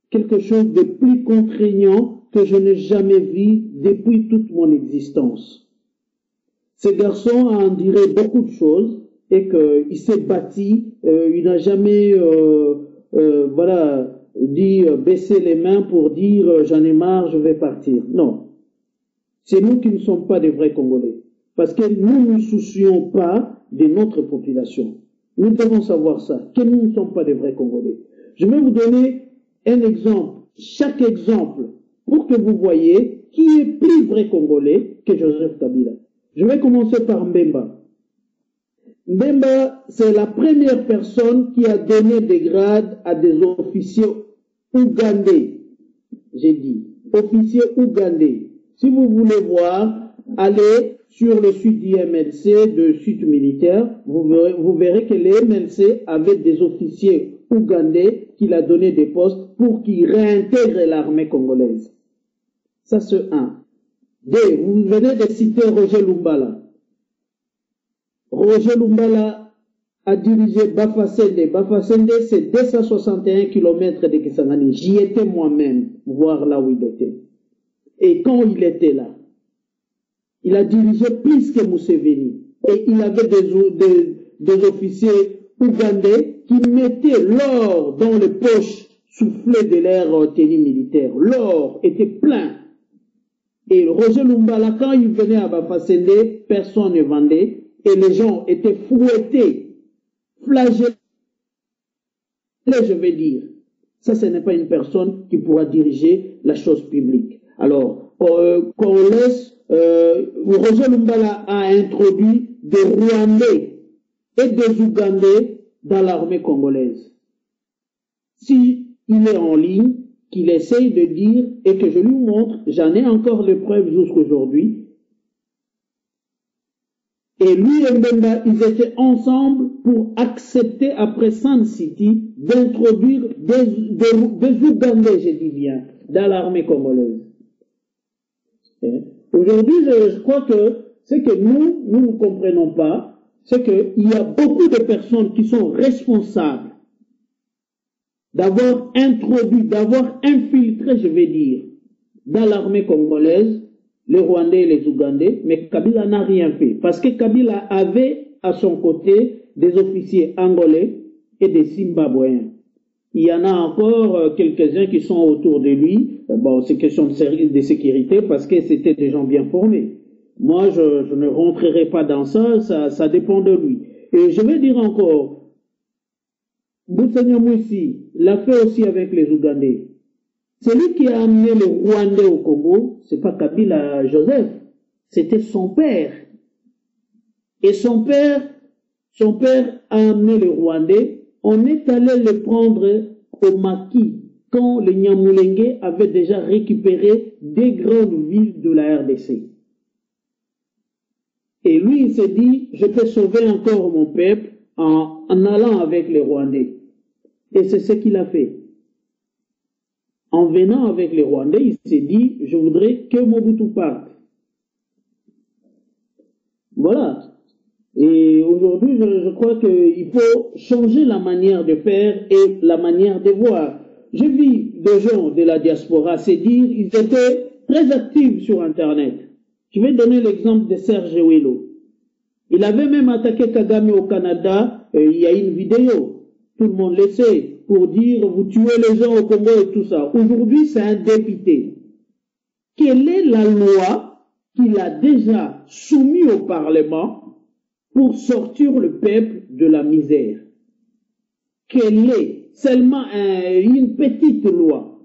quelque chose de plus contraignant que je n'ai jamais vu depuis toute mon existence. Ce garçon a enduré beaucoup de choses et qu'il s'est bâti, il n'a jamais dit baisser les mains pour dire j'en ai marre, je vais partir. Non. c'est nous qui ne sommes pas des vrais Congolais. Parce que nous ne nous soucions pas de notre population. Nous devons savoir ça, que nous ne sommes pas des vrais Congolais. Je vais vous donner un exemple, chaque exemple, pour que vous voyez qui est plus vrai Congolais que Joseph Kabila. Je vais commencer par Mbemba. Mbemba, c'est la première personne qui a donné des grades à des officiers ougandais. J'ai dit, officiers ougandais. Si vous voulez voir, allez sur le site du MLC, de site militaire, vous verrez que les MLC avaient des officiers ougandais qui a donné des postes pour qu'ils réintègrent l'armée congolaise. Ça, c'est un. Deux, vous venez de citer Roger Lumbala. Roger Lumbala a dirigé Bafasende. Bafasende, c'est 261 km de Kisangani. J'y étais moi-même, voir là où il était. Et quand il était là, il a dirigé plus que Museveni. Et il avait des officiers ougandais qui mettaient l'or dans les poches soufflées de leur tenue militaire. L'or était plein. Et Roger Lumbala, quand il venait à Bafasende, personne ne vendait. Et les gens étaient fouettés, flagellés, je vais dire. Ça, ce n'est pas une personne qui pourra diriger la chose publique. Alors, qu'on laisse, Roger Lumbala a introduit des Rwandais et des Ougandais dans l'armée congolaise. Si il est en ligne, qu'il essaye de dire et que je lui montre, j'en ai encore les preuves jusqu'aujourd'hui. Et lui et Mbemba, ils étaient ensemble pour accepter, après Sun City, d'introduire des Ougandais, je dis bien, dans l'armée congolaise. Aujourd'hui, je crois que ce que nous ne comprenons pas, c'est qu'il y a beaucoup de personnes qui sont responsables d'avoir introduit, d'avoir infiltré, je vais dire, dans l'armée congolaise, les Rwandais et les Ougandais, mais Kabila n'a rien fait. Parce que Kabila avait à son côté des officiers angolais et des Zimbabwéens. Il y en a encore quelques-uns qui sont autour de lui. Bon, c'est question de sécurité parce que c'était des gens bien formés. Moi, je ne rentrerai pas dans ça, ça dépend de lui. Et je vais dire encore, Boussania Moussi l'a fait aussi avec les Ougandais. Celui qui a amené les Rwandais au Congo, c'est pas Kabila Joseph, c'était son père. Et son père a amené les Rwandais, on est allé les prendre au maquis, quand les Nyamulenge avaient déjà récupéré des grandes villes de la RDC. Et lui, il s'est dit, je peux sauver encore mon peuple en allant avec les Rwandais. Et c'est ce qu'il a fait. En venant avec les Rwandais, il s'est dit, je voudrais que Mobutu parte. Voilà. Et aujourd'hui, je crois qu'il faut changer la manière de faire et la manière de voir. Je vis des gens de la diaspora, c'est dire, ils étaient très actifs sur Internet. Je vais donner l'exemple de Serge Welo. Il avait même attaqué Kagame au Canada, il y a une vidéo, tout le monde le sait, pour dire vous tuez les gens au Congo et tout ça. Aujourd'hui, c'est un député. Quelle est la loi qu'il a déjà soumise au Parlement pour sortir le peuple de la misère? Quelle est seulement une petite loi?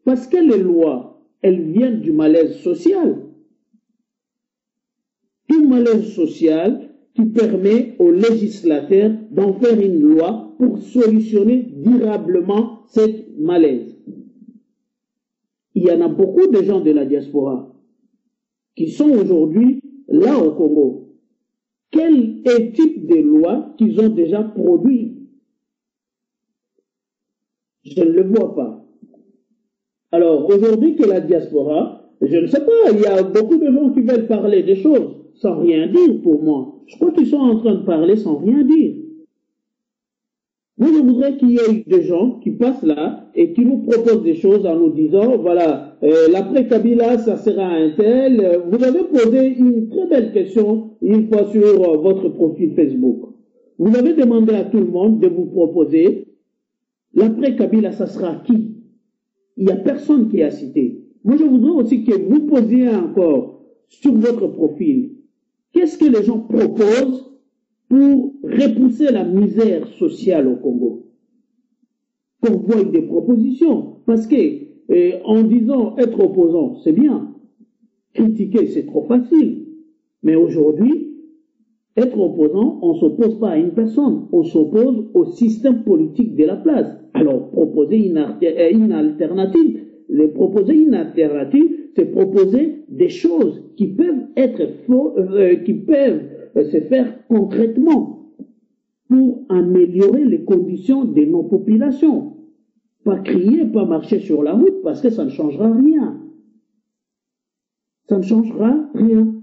Parce que les lois, elles viennent du malaise social. Tout malaise social qui permet aux législateurs d'en faire une loi pour solutionner durablement cette malaise. Il y en a beaucoup de gens de la diaspora qui sont aujourd'hui là au Congo. Quel est le type de loi qu'ils ont déjà produit? Je ne le vois pas. Alors aujourd'hui que la diaspora, je ne sais pas, il y a beaucoup de gens qui veulent parler des choses sans rien dire pour moi. Je crois qu'ils sont en train de parler sans rien dire. Moi, je voudrais qu'il y ait des gens qui passent là et qui nous proposent des choses en nous disant, voilà, l'après Kabila, ça sera un tel. Vous avez posé une très belle question une fois sur votre profil Facebook. Vous avez demandé à tout le monde de vous proposer, l'après Kabila, ça sera qui? Il n'y a personne qui a cité. Moi, je voudrais aussi que vous posiez encore sur votre profil, qu'est-ce que les gens proposent pour repousser la misère sociale au Congo? Qu'on voit des propositions. Parce que, en disant être opposant, c'est bien. Critiquer, c'est trop facile. Mais aujourd'hui, être opposant, on ne s'oppose pas à une personne, on s'oppose au système politique de la place. Alors, proposer une alternative, proposer une alternative, c'est proposer des choses qui peuvent être qui peuvent se faire concrètement pour améliorer les conditions de nos populations. Pas crier, pas marcher sur la route, parce que ça ne changera rien. Ça ne changera rien.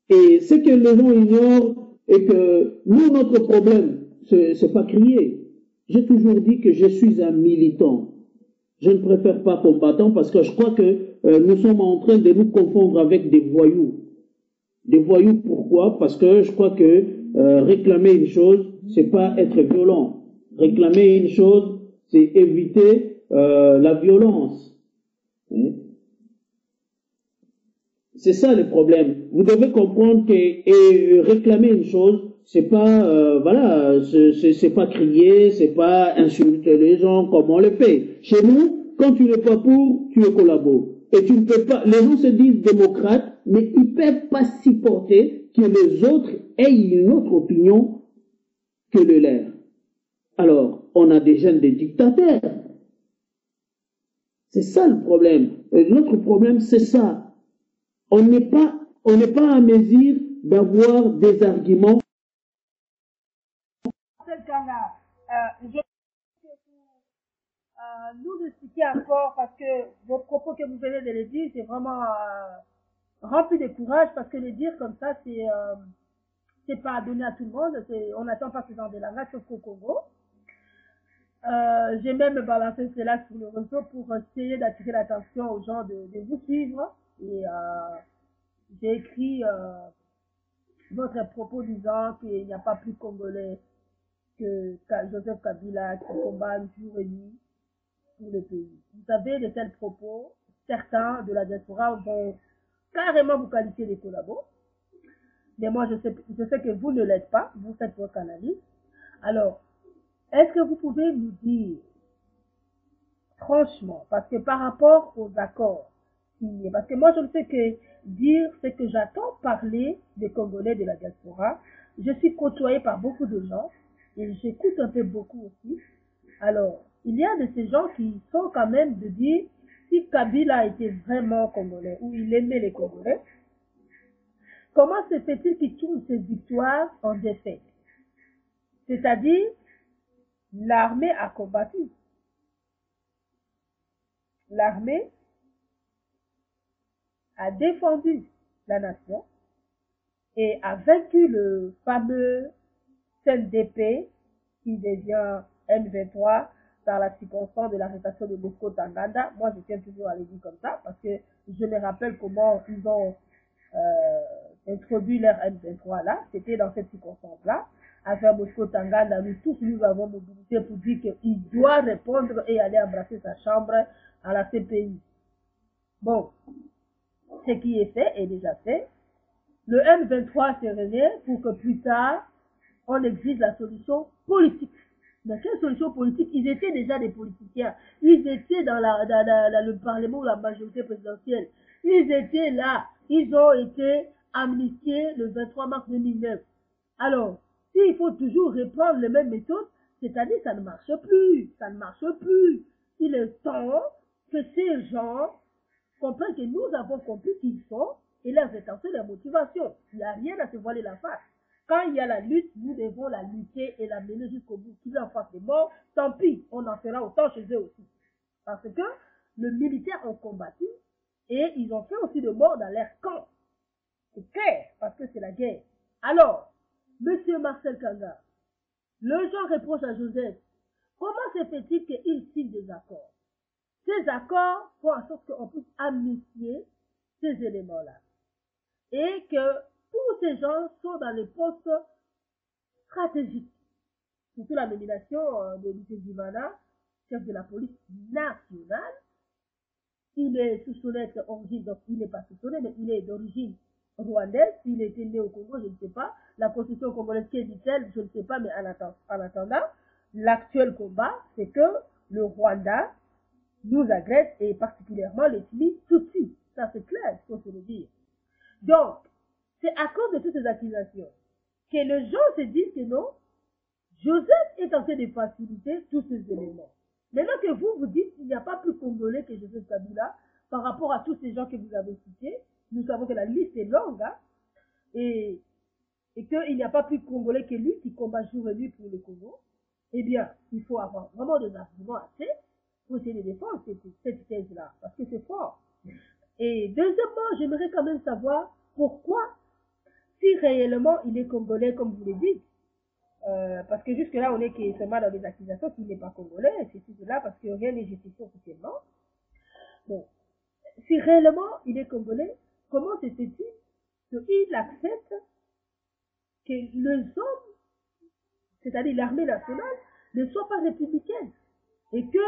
Et ce que les gens ignorent est que nous, notre problème, c'est pas crier. J'ai toujours dit que je suis un militant. Je ne préfère pas combattant parce que je crois que nous sommes en train de nous confondre avec des voyous. Des voyous, pourquoi? Parce que je crois que réclamer une chose, c'est pas être violent. Réclamer une chose, c'est éviter la violence. C'est ça le problème. Vous devez comprendre que réclamer une chose, c'est pas voilà, c'est pas crier, c'est pas insulter les gens comme on le fait. Chez nous, quand tu n'es pas pour, tu es collabo. Et tu ne peux pas. Les gens se disent démocrates, mais ils ne peuvent pas supporter que les autres aient une autre opinion que le leur. Alors, on a des jeunes des dictateurs. C'est ça le problème. Et notre problème, c'est ça. On n'est pas à mesure d'avoir des arguments. Nous expliquer encore, parce que vos propos que vous venez de le dire, c'est vraiment rempli de courage, parce que le dire comme ça, c'est pas donné à tout le monde, on n'attend pas ce genre de langage, sauf qu'au Congo. J'ai même balancé cela sur le réseau pour essayer d'attirer l'attention aux gens de vous suivre. Et j'ai écrit votre propos disant qu'il n'y a pas plus Congolais que Joseph Kabila qui combat jour et nuit pour le pays. Vous savez, de tels propos, certains de la diaspora vont carrément vous qualifier de collabos. Mais moi, je sais que vous ne l'êtes pas, vous faites votre analyse. Alors, est-ce que vous pouvez nous dire, franchement, parce que par rapport aux accords signés, parce que moi je ne sais que dire ce que j'attends parler des Congolais de la diaspora, je suis côtoyée par beaucoup de gens, et j'écoute un peu beaucoup aussi. Alors, il y a de ces gens qui sont quand même de dire, si Kabila était vraiment Congolais, ou il aimait les Congolais, comment se fait-il qu'il tourne ses victoires en défaite? C'est-à-dire, l'armée a combattu. L'armée a défendu la nation et a vaincu le fameux CNDP qui devient M23 par la circonstance de l'arrestation de Bosco Tanganda. Moi, je tiens toujours à le dire comme ça parce que je me rappelle comment ils ont introduit leur M23 là. C'était dans cette circonstance-là. Avec Bosco Tanganda, nous tous nous avons mobilisé pour dire qu'il doit répondre et aller embrasser sa chambre à la CPI. Bon, ce qui est fait est déjà fait. Le M23 s'est réuni pour que plus tard, on exige la solution politique. Mais quelle solution politique? Ils étaient déjà des politiciens. Ils étaient dans le Parlement ou la majorité présidentielle. Ils étaient là. Ils ont été amnistiés le 23 mars 2009. Alors, s'il faut toujours reprendre les mêmes méthodes, c'est-à-dire ça ne marche plus. Ça ne marche plus. Il est temps que ces gens comprennent que nous avons compris qui ils sont et leurs intentions, leurs motivations. Il n'y a rien à se voiler la face. Quand il y a la lutte, nous devons la lutter et la mener jusqu'au bout. S'ils en fassent des morts, tant pis, on en fera autant chez eux aussi. Parce que le militaire ont combattu et ils ont fait aussi de morts dans leur camp. C'est clair, parce que c'est la guerre. Alors, Monsieur Marcel Kanga, le gens reproche à Joseph, comment se fait-il qu'il signe des accords? Ces accords font en sorte qu'on puisse amnistier ces éléments-là. Et que tous ces gens sont dans les postes stratégiques. Surtout la nomination de M. Zimana, chef de la police nationale. il est soupçonné d'origine, donc il n'est pas soupçonné, mais il est d'origine rwandaise. S'il était né au Congo, je ne sais pas. La constitution congolaise, qui dit-elle, je ne sais pas, mais en attendant, l'actuel combat, c'est que le Rwanda nous agresse, et particulièrement les Tutsis. Ça, c'est clair, il faut se le dire. Donc, c'est à cause de toutes ces accusations que les gens se disent que non, Joseph est en train de faciliter tous ces éléments. Maintenant que vous dites qu'il n'y a pas plus Congolais que Joseph Kabila, par rapport à tous ces gens que vous avez cités, nous savons que la liste est longue, hein, et qu'il n'y a pas plus Congolais que lui qui combat jour et nuit pour le Congo, eh bien, il faut avoir vraiment des arguments assez pour essayer de défendre cette thèse-là, parce que c'est fort. Et deuxièmement, j'aimerais quand même savoir pourquoi, si réellement il est Congolais, comme vous le dites, parce que jusque-là, on est seulement dans des accusations qu'il n'est pas Congolais, c'est tout cela, parce que rien n'est justifié officiellement. Bon, si réellement il est Congolais, comment se fait-il qu'il accepte que les hommes, c'est-à-dire l'armée nationale, ne soient pas républicaines, et que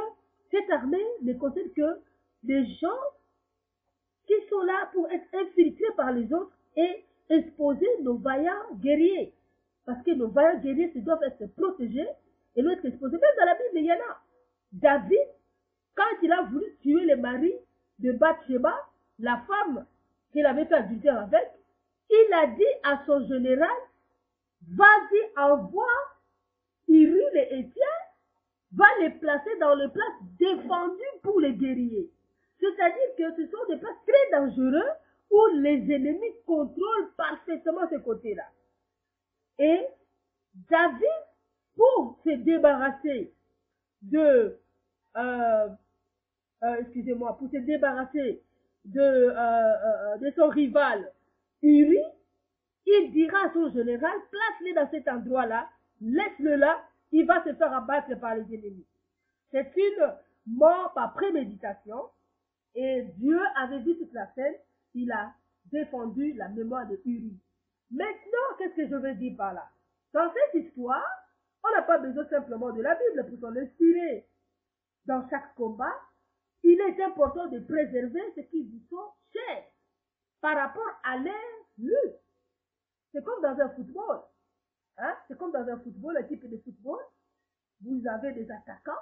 cette armée ne concerne que des gens qui sont là pour être infiltrés par les autres et exposer nos vaillants guerriers. Parce que nos vaillants guerriers doivent être protégés et doivent être exposés. Même dans la Bible, il y en a. David, quand il a voulu tuer le mari de Bathsheba, la femme qu'il avait fait adultère avec, il a dit à son général, vas-y, envoie Uri les Hétiens, va les placer dans les places défendues pour les guerriers. C'est-à-dire que ce sont des places très dangereuses où les ennemis contrôlent parfaitement ce côté-là. Et David, pour se débarrasser de, pour se débarrasser de son rival Uri, il dira à son général, place-le dans cet endroit-là, laisse-le là, il va se faire abattre par les ennemis. C'est une mort par préméditation, et Dieu avait vu toute la scène, il a défendu la mémoire de Uri. Maintenant, qu'est-ce que je veux dire par là? Dans cette histoire, on n'a pas besoin simplement de la Bible pour s'en inspirer. Dans chaque combat, il est important de préserver ce qui vous sont chers par rapport à leur lutte. C'est comme dans un football. Hein? C'est comme dans un football, l'équipe de football. Vous avez des attaquants,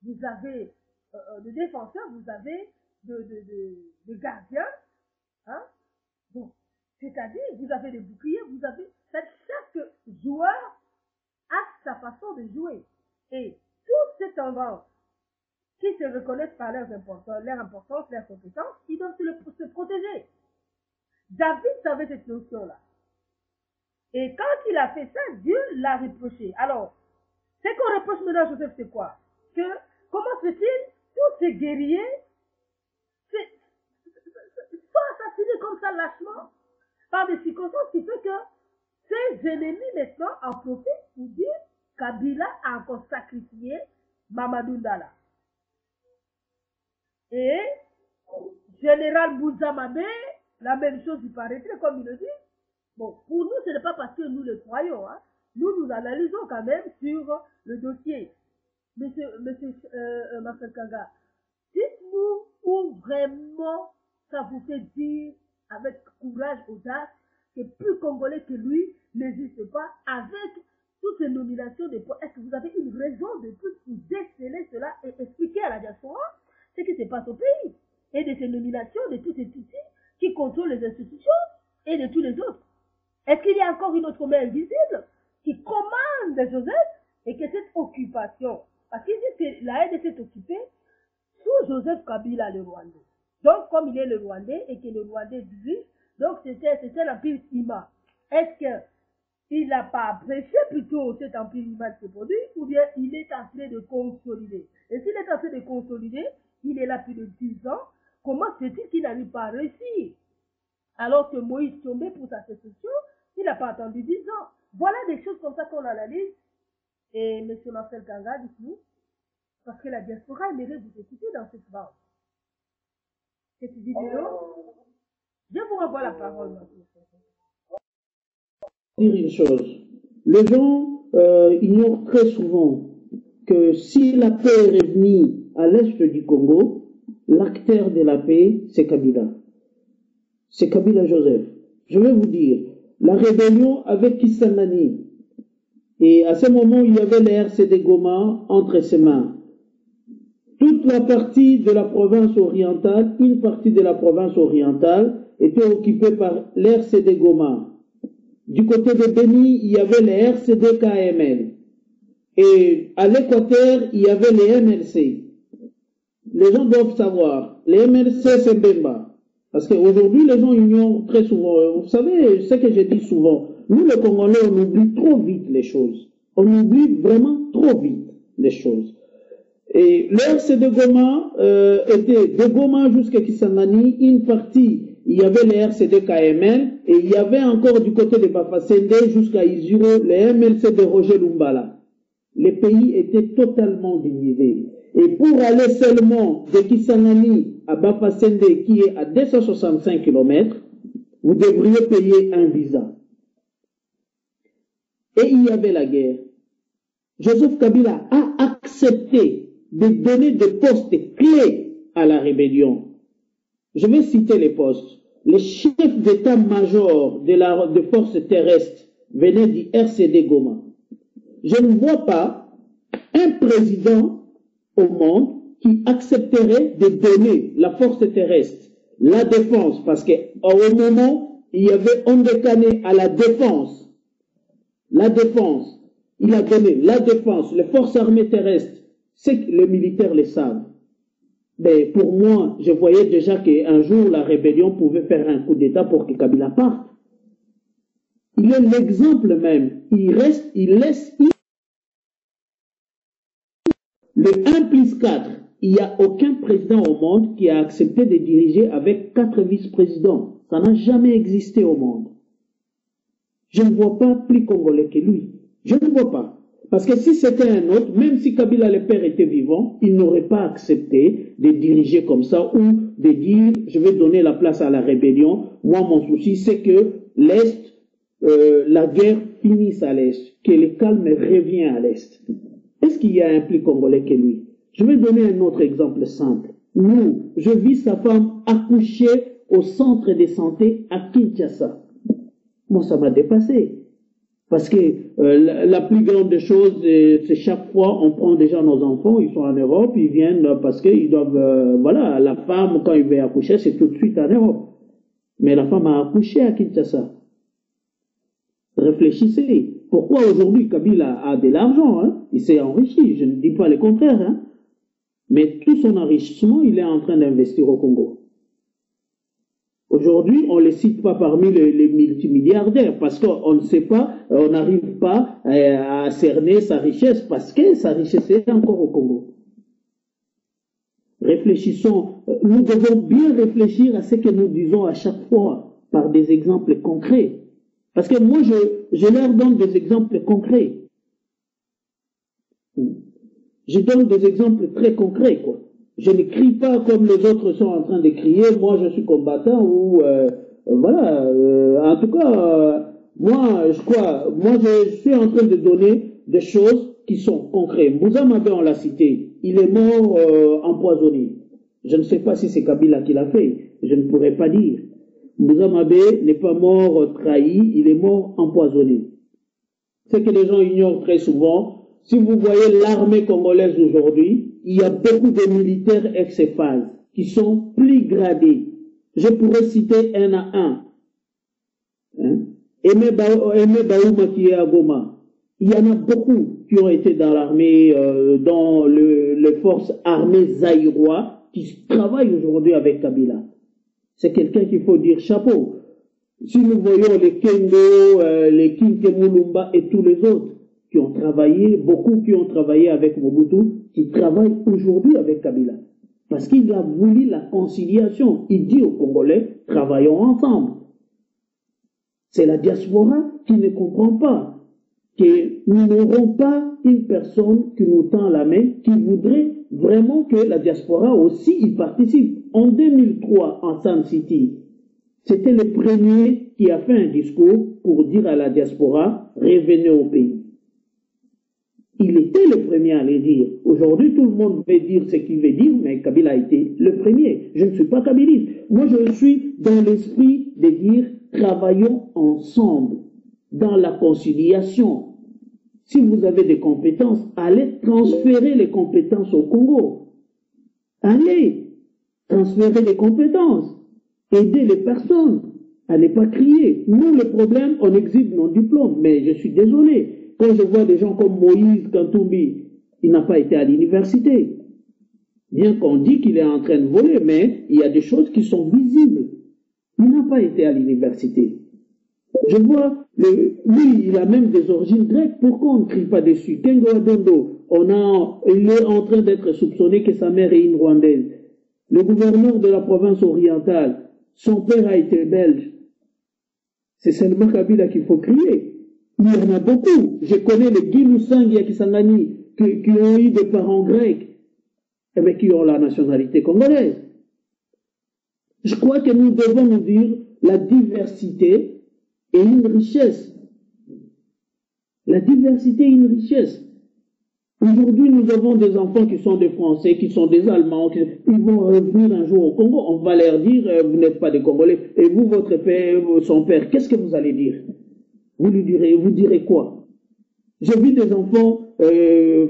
vous avez des défenseurs, vous avez des gardiens. Hein? Bon. C'est-à-dire, vous avez des boucliers, vous avez... Chaque joueur a sa façon de jouer. Et tous ces tendances qui se reconnaissent par leur importance, leurs compétences, ils doivent se protéger. David savait cette notion-là. Et quand il a fait ça, Dieu l'a reproché. Alors, ce qu'on reproche maintenant à Joseph, c'est quoi? Comment se fait-il tous ces guerriers sont assassinés comme ça lâchement par des circonstances qui fait que ces ennemis maintenant en profitent pour dire Kabila a encore sacrifié Mamadou Ndala. Et Général Bouzamabé, la même chose il paraîtrait, comme il le dit. Bon, pour nous, ce n'est pas parce que nous le croyons. Hein. Nous analysons quand même sur le dossier. Monsieur Marcel Kanga, dites-nous où vraiment ça vous fait dire avec courage, audace, que plus Congolais que lui n'existe pas avec toutes ces nominations de postes. Est-ce que vous avez une raison de plus pour déceler cela et expliquer à la diaspora ce qui se passe au pays et de ces nominations de tous ces outils qui contrôlent les institutions et de tous les autres? Est-ce qu'il y a encore une autre main invisible qui commande Joseph et que cette occupation, parce qu'ils disent que la RDC est occupée sous Joseph Kabila le Rwandais. Donc, comme il est le Rwandais et que le Rwandais dirige, donc c'était l'empire Ima. Est-ce qu'il n'a pas apprécié plutôt cet empire Ima de se produire, ou bien il est en train de consolider? Et s'il est en train de consolider, il est là plus de 10 ans, comment se fait-il qu'il n'arrive pas à réussir? Alors que Moïse tombait pour sa sécession, il n'a pas attendu 10 ans. Voilà des choses comme ça qu'on analyse. Et M. Marcel Kanga, dites-nous, parce que la diaspora aimerait vous écouter dans cette bande. Cette vidéo, je vous renvoie la parole. Dire une chose. Les gens ignorent très souvent que si la paix est revenue à l'est du Congo, l'acteur de la paix, c'est Kabila. C'est Kabila Joseph. Je vais vous dire, la rébellion avec Kisangani, et à ce moment, il y avait les RCD Goma entre ses mains. Toute la partie de la province orientale, une partie de la province orientale était occupée par l'RCD Goma. Du côté de Beni, il y avait les RCD KML. Et à l'équateur, il y avait les MLC. Les gens doivent savoir, les MLC c'est Bemba. Parce qu'aujourd'hui, les gens ignorent très souvent. Vous savez, ce que je dis souvent, nous les Congolais, on oublie trop vite les choses. On oublie vraiment trop vite les choses. Et l'RCD Goma était de Goma jusqu'à Kisangani, une partie, il y avait les RCD KML, et il y avait encore du côté de Bafasende jusqu'à Izuro, les MLC de Roger Lumbala. Les pays étaient totalement divisés. Et pour aller seulement de Kisangani à Bafasende, qui est à 265 km, vous devriez payer un visa. Et il y avait la guerre. Joseph Kabila a accepté de donner des postes clés à la rébellion. Je vais citer les postes. Le chef d'état-major des forces terrestres venait du RCD Goma. Je ne vois pas un président au monde qui accepterait de donner la force terrestre, la défense, parce qu'au moment, il y avait Ondekane à la défense. La défense, il a donné la défense, les forces armées terrestres, c'est que les militaires le savent. Mais pour moi, je voyais déjà qu'un jour, la rébellion pouvait faire un coup d'État pour que Kabila parte. Il est l'exemple même. Il laisse le 1+4. Il n'y a aucun président au monde qui a accepté de diriger avec 4 vice-présidents. Ça n'a jamais existé au monde. Je ne vois pas plus congolais que lui. Je ne vois pas. Parce que si c'était un autre, même si Kabila le père était vivant, il n'aurait pas accepté de diriger comme ça ou de dire je vais donner la place à la rébellion. Moi, mon souci, c'est que l'Est, la guerre finisse à l'Est, que le calme revient à l'Est. Est-ce qu'il y a un plus congolais que lui? Je vais donner un autre exemple simple. Nous, je vis sa femme accoucher au centre de santé à Kinshasa. Moi, ça m'a dépassé. Parce que la plus grande chose, c'est chaque fois, on prend déjà nos enfants, ils sont en Europe, ils viennent parce qu'ils doivent, voilà, la femme, quand il veut accoucher, c'est tout de suite en Europe. Mais la femme a accouché à Kinshasa. Réfléchissez. Pourquoi aujourd'hui Kabila a de l'argent, hein? Il s'est enrichi, je ne dis pas le contraire, hein? Mais tout son enrichissement, il est en train d'investir au Congo. Aujourd'hui, on ne les cite pas parmi les multimilliardaires parce qu'on ne sait pas, on n'arrive pas à cerner sa richesse parce que sa richesse est encore au Congo. Réfléchissons, nous devons bien réfléchir à ce que nous disons à chaque fois par des exemples concrets. Parce que moi, je leur donne des exemples concrets. Je donne des exemples très concrets, quoi. Je ne crie pas comme les autres sont en train de crier, moi je suis combattant ou voilà. En tout cas, moi je suis en train de donner des choses qui sont concrètes. Moussa Mabé, on l'a cité, il est mort empoisonné. Je ne sais pas si c'est Kabila qui l'a fait, je ne pourrais pas dire. Moussa Mabé n'est pas mort trahi, il est mort empoisonné. C'est que les gens ignorent très souvent. Si vous voyez l'armée congolaise aujourd'hui, il y a beaucoup de militaires ex-FAL qui sont plus gradés. Je pourrais citer un à un. Hein? Aimé Baouma qui est à Goma. Il y en a beaucoup qui ont été dans l'armée, dans les forces armées zaïrois qui travaillent aujourd'hui avec Kabila. C'est quelqu'un qu'il faut dire chapeau. Si nous voyons les Kendo, les Kinkemulumba et tous les autres, qui ont travaillé, beaucoup qui ont travaillé avec Mobutu, qui travaillent aujourd'hui avec Kabila. Parce qu'il a voulu la conciliation. Il dit aux Congolais, travaillons ensemble. C'est la diaspora qui ne comprend pas que nous n'aurons pas une personne qui nous tend la main, qui voudrait vraiment que la diaspora aussi y participe. En 2003, en Sun City, c'était le premier qui a fait un discours pour dire à la diaspora, revenez au pays. Il était le premier à les dire. Aujourd'hui, tout le monde veut dire ce qu'il veut dire, mais Kabila a été le premier. Je ne suis pas kabiliste. Moi, je suis dans l'esprit de dire travaillons ensemble, dans la conciliation. Si vous avez des compétences, allez transférer les compétences au Congo. Allez transférer les compétences. Aider les personnes à ne pas crier. Nous, le problème, on exhibe nos diplômes. Mais je suis désolé. Quand je vois des gens comme Moïse Kantumbi, il n'a pas été à l'université. Bien qu'on dit qu'il est en train de voler, mais il y a des choses qui sont visibles. Il n'a pas été à l'université. Je vois, lui, il a même des origines grecques. Pourquoi on ne crie pas dessus? Kengo Adondo, il est en train d'être soupçonné que sa mère est une Rwandaise. Le gouverneur de la province orientale, son père a été belge. C'est seulement Kabila qu'il faut crier. Il y en a beaucoup. Je connais les Giloussang et Kisangani qui ont eu des parents grecs, mais qui ont la nationalité congolaise. Je crois que nous devons nous dire la diversité est une richesse. La diversité est une richesse. Aujourd'hui, nous avons des enfants qui sont des Français, qui sont des Allemands, ils vont revenir un jour au Congo. On va leur dire, vous n'êtes pas des Congolais. Et vous, votre père, son père, qu'est-ce que vous allez dire? Vous direz quoi? J'ai vu des enfants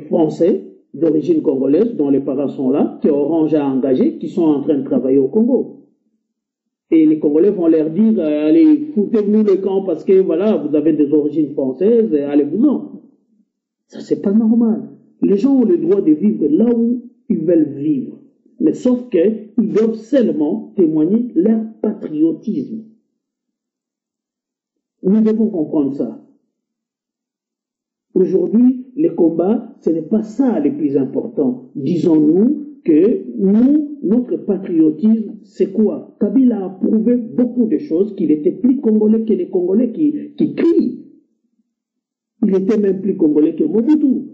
français d'origine congolaise, dont les parents sont là, qui Orange a engagé, qui sont en train de travailler au Congo. Et les Congolais vont leur dire, allez, foutez-nous le camp parce que voilà, vous avez des origines françaises, allez-vous-en. Ça, c'est pas normal. Les gens ont le droit de vivre là où ils veulent vivre. Mais sauf qu'ils doivent seulement témoigner leur patriotisme. Nous devons comprendre ça. Aujourd'hui, les combats, ce n'est pas ça le plus important. Disons-nous que nous, notre patriotisme, c'est quoi? Kabila a prouvé beaucoup de choses, qu'il était plus congolais que les Congolais qui crient. Il était même plus congolais que Mobutu.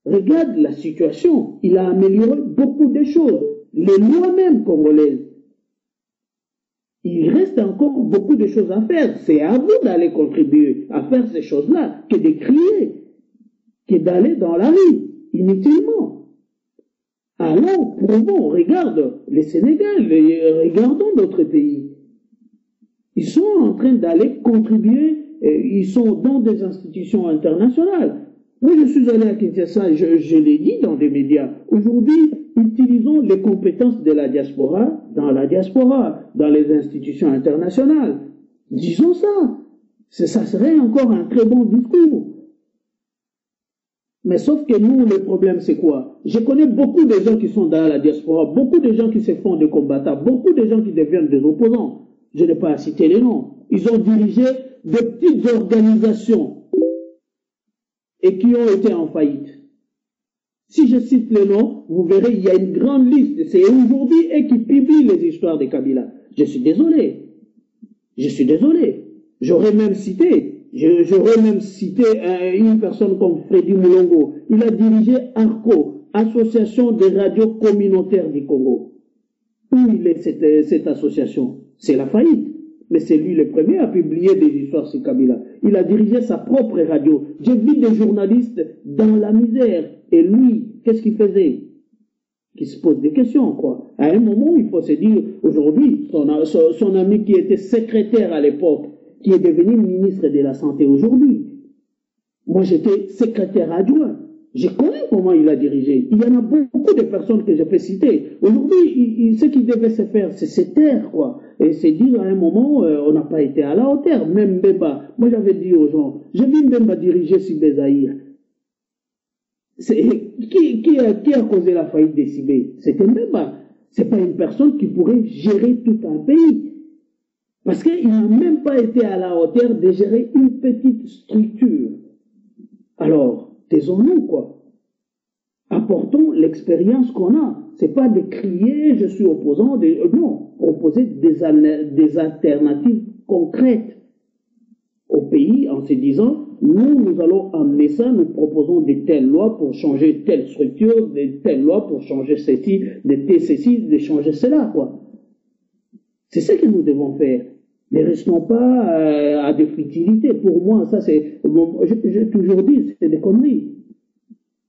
Regarde la situation. Il a amélioré beaucoup de choses. Les lois même congolaises. Il reste encore beaucoup de choses à faire. C'est à vous d'aller contribuer à faire ces choses-là, que de crier, que d'aller dans la rue, inutilement. Allons, prouvons, regarde le Sénégal, regardons d'autres pays. Ils sont en train d'aller contribuer, ils sont dans des institutions internationales. Moi, je suis allé à Kinshasa, je l'ai dit dans des médias. Aujourd'hui, utilisons les compétences de la diaspora, dans les institutions internationales. Disons ça. Ça serait encore un très bon discours. Mais sauf que nous, le problème, c'est quoi? Je connais beaucoup de gens qui sont dans la diaspora, beaucoup de gens qui se font des combattants, beaucoup de gens qui deviennent des opposants. Je n'ai pas à citer les noms. Ils ont dirigé de petites organisations et qui ont été en faillite. Si je cite les noms, vous verrez, il y a une grande liste. C'est aujourd'hui eux qui publient les histoires de Kabila. Je suis désolé. J'aurais même cité une personne comme Freddy Moulongo. Il a dirigé ARCO, Association des radios communautaires du Congo. Où il est cette association? C'est la faillite. Mais c'est lui le premier à publier des histoires sur Kabila. Il a dirigé sa propre radio. J'ai vu des journalistes dans la misère. Et lui, qu'est-ce qu'il faisait? Qui se pose des questions, quoi. À un moment, il faut se dire, aujourd'hui, son ami qui était secrétaire à l'époque, qui est devenu ministre de la Santé aujourd'hui. Moi, j'étais secrétaire adjoint. Je connais comment il a dirigé. Il y en a beaucoup de personnes que je peux citer. Aujourd'hui, ce qui devait se faire, c'est se taire, quoi. Et c'est dire à un moment, on n'a pas été à la hauteur. Même Mbemba. Moi, j'avais dit aux gens, j'ai vu Mbemba diriger Sibé Zahir. Qui a causé la faillite des Sibé? C'était Mbemba. C'est pas une personne qui pourrait gérer tout un pays. Parce qu'il n'a même pas été à la hauteur de gérer une petite structure. Alors, taisons-nous, quoi. Apportons l'expérience qu'on a. C'est pas de crier, je suis opposant, non. Proposer des alternatives concrètes au pays en se disant, nous allons amener ça, nous proposons de telles lois pour changer telle structure, de telles lois pour changer ceci, de changer cela, quoi. C'est ce que nous devons faire. Ne restons pas à des futilités. Pour moi, ça c'est, j'ai toujours dit, c'est des conneries.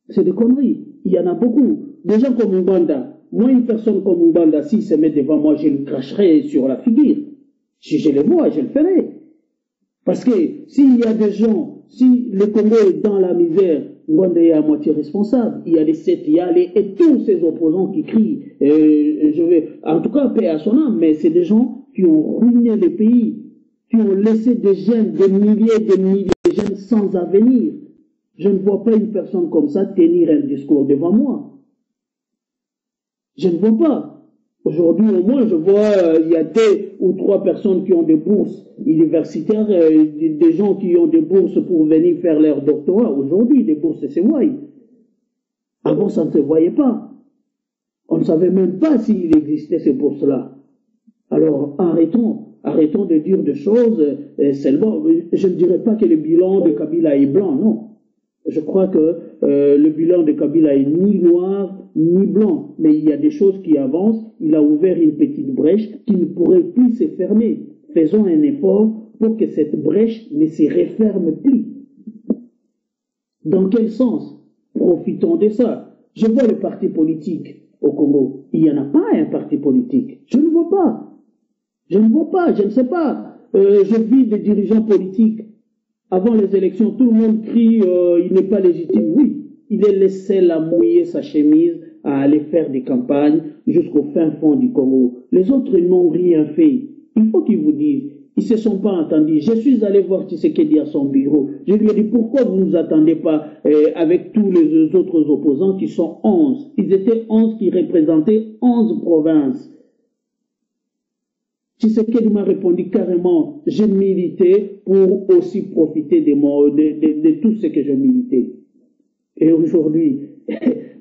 C'est des conneries. Il y en a beaucoup. Des gens comme Mbanda. Moi, une personne comme Mbanda, s'il se met devant moi, je le cracherai sur la figure. Si je le vois, je le ferai. Parce que s'il y a des gens, si le Congo est dans la misère, Mbanda est à moitié responsable. Il y a les Sept, il y a et tous ces opposants qui crient. En tout cas, paix à son âme, mais c'est des gens qui ont ruiné le pays, qui ont laissé des jeunes, des milliers de jeunes sans avenir. Je ne vois pas une personne comme ça tenir un discours devant moi. Je ne vois pas. Aujourd'hui, au moins, je vois, il y a 2 ou 3 personnes qui ont des bourses universitaires, des gens qui ont des bourses pour venir faire leur doctorat. Aujourd'hui, des bourses, c'est voyé. Avant, ça ne se voyait pas. On ne savait même pas s'il existait ces bourses-là. Alors, arrêtons de dire des choses seulement. Je ne dirais pas que le bilan de Kabila est blanc, non. Je crois que le bilan de Kabila est ni noir ni blanc, mais il y a des choses qui avancent. Il a ouvert une petite brèche qui ne pourrait plus se fermer. Faisons un effort pour que cette brèche ne se referme plus. Dans quel sens? Profitons de ça. Je vois les partis politiques au Congo. Il n'y en a pas un parti politique. Je ne vois pas. Je ne vois pas, je ne sais pas. Je vis des dirigeants politiques. Avant les élections, tout le monde crie il n'est pas légitime. Oui, il est le seul à mouiller sa chemise, à aller faire des campagnes jusqu'au fin fond du Congo. Les autres n'ont rien fait. Il faut qu'ils vous disent, ils ne se sont pas entendus. Je suis allé voir Tshisekedi à son bureau. Je lui ai dit, pourquoi vous ne nous attendez pas avec tous les autres opposants qui sont 11. Ils étaient 11 qui représentaient 11 provinces. Tshisekedi m'a répondu carrément, j'ai milité pour aussi profiter de tout ce que je militais. Et aujourd'hui,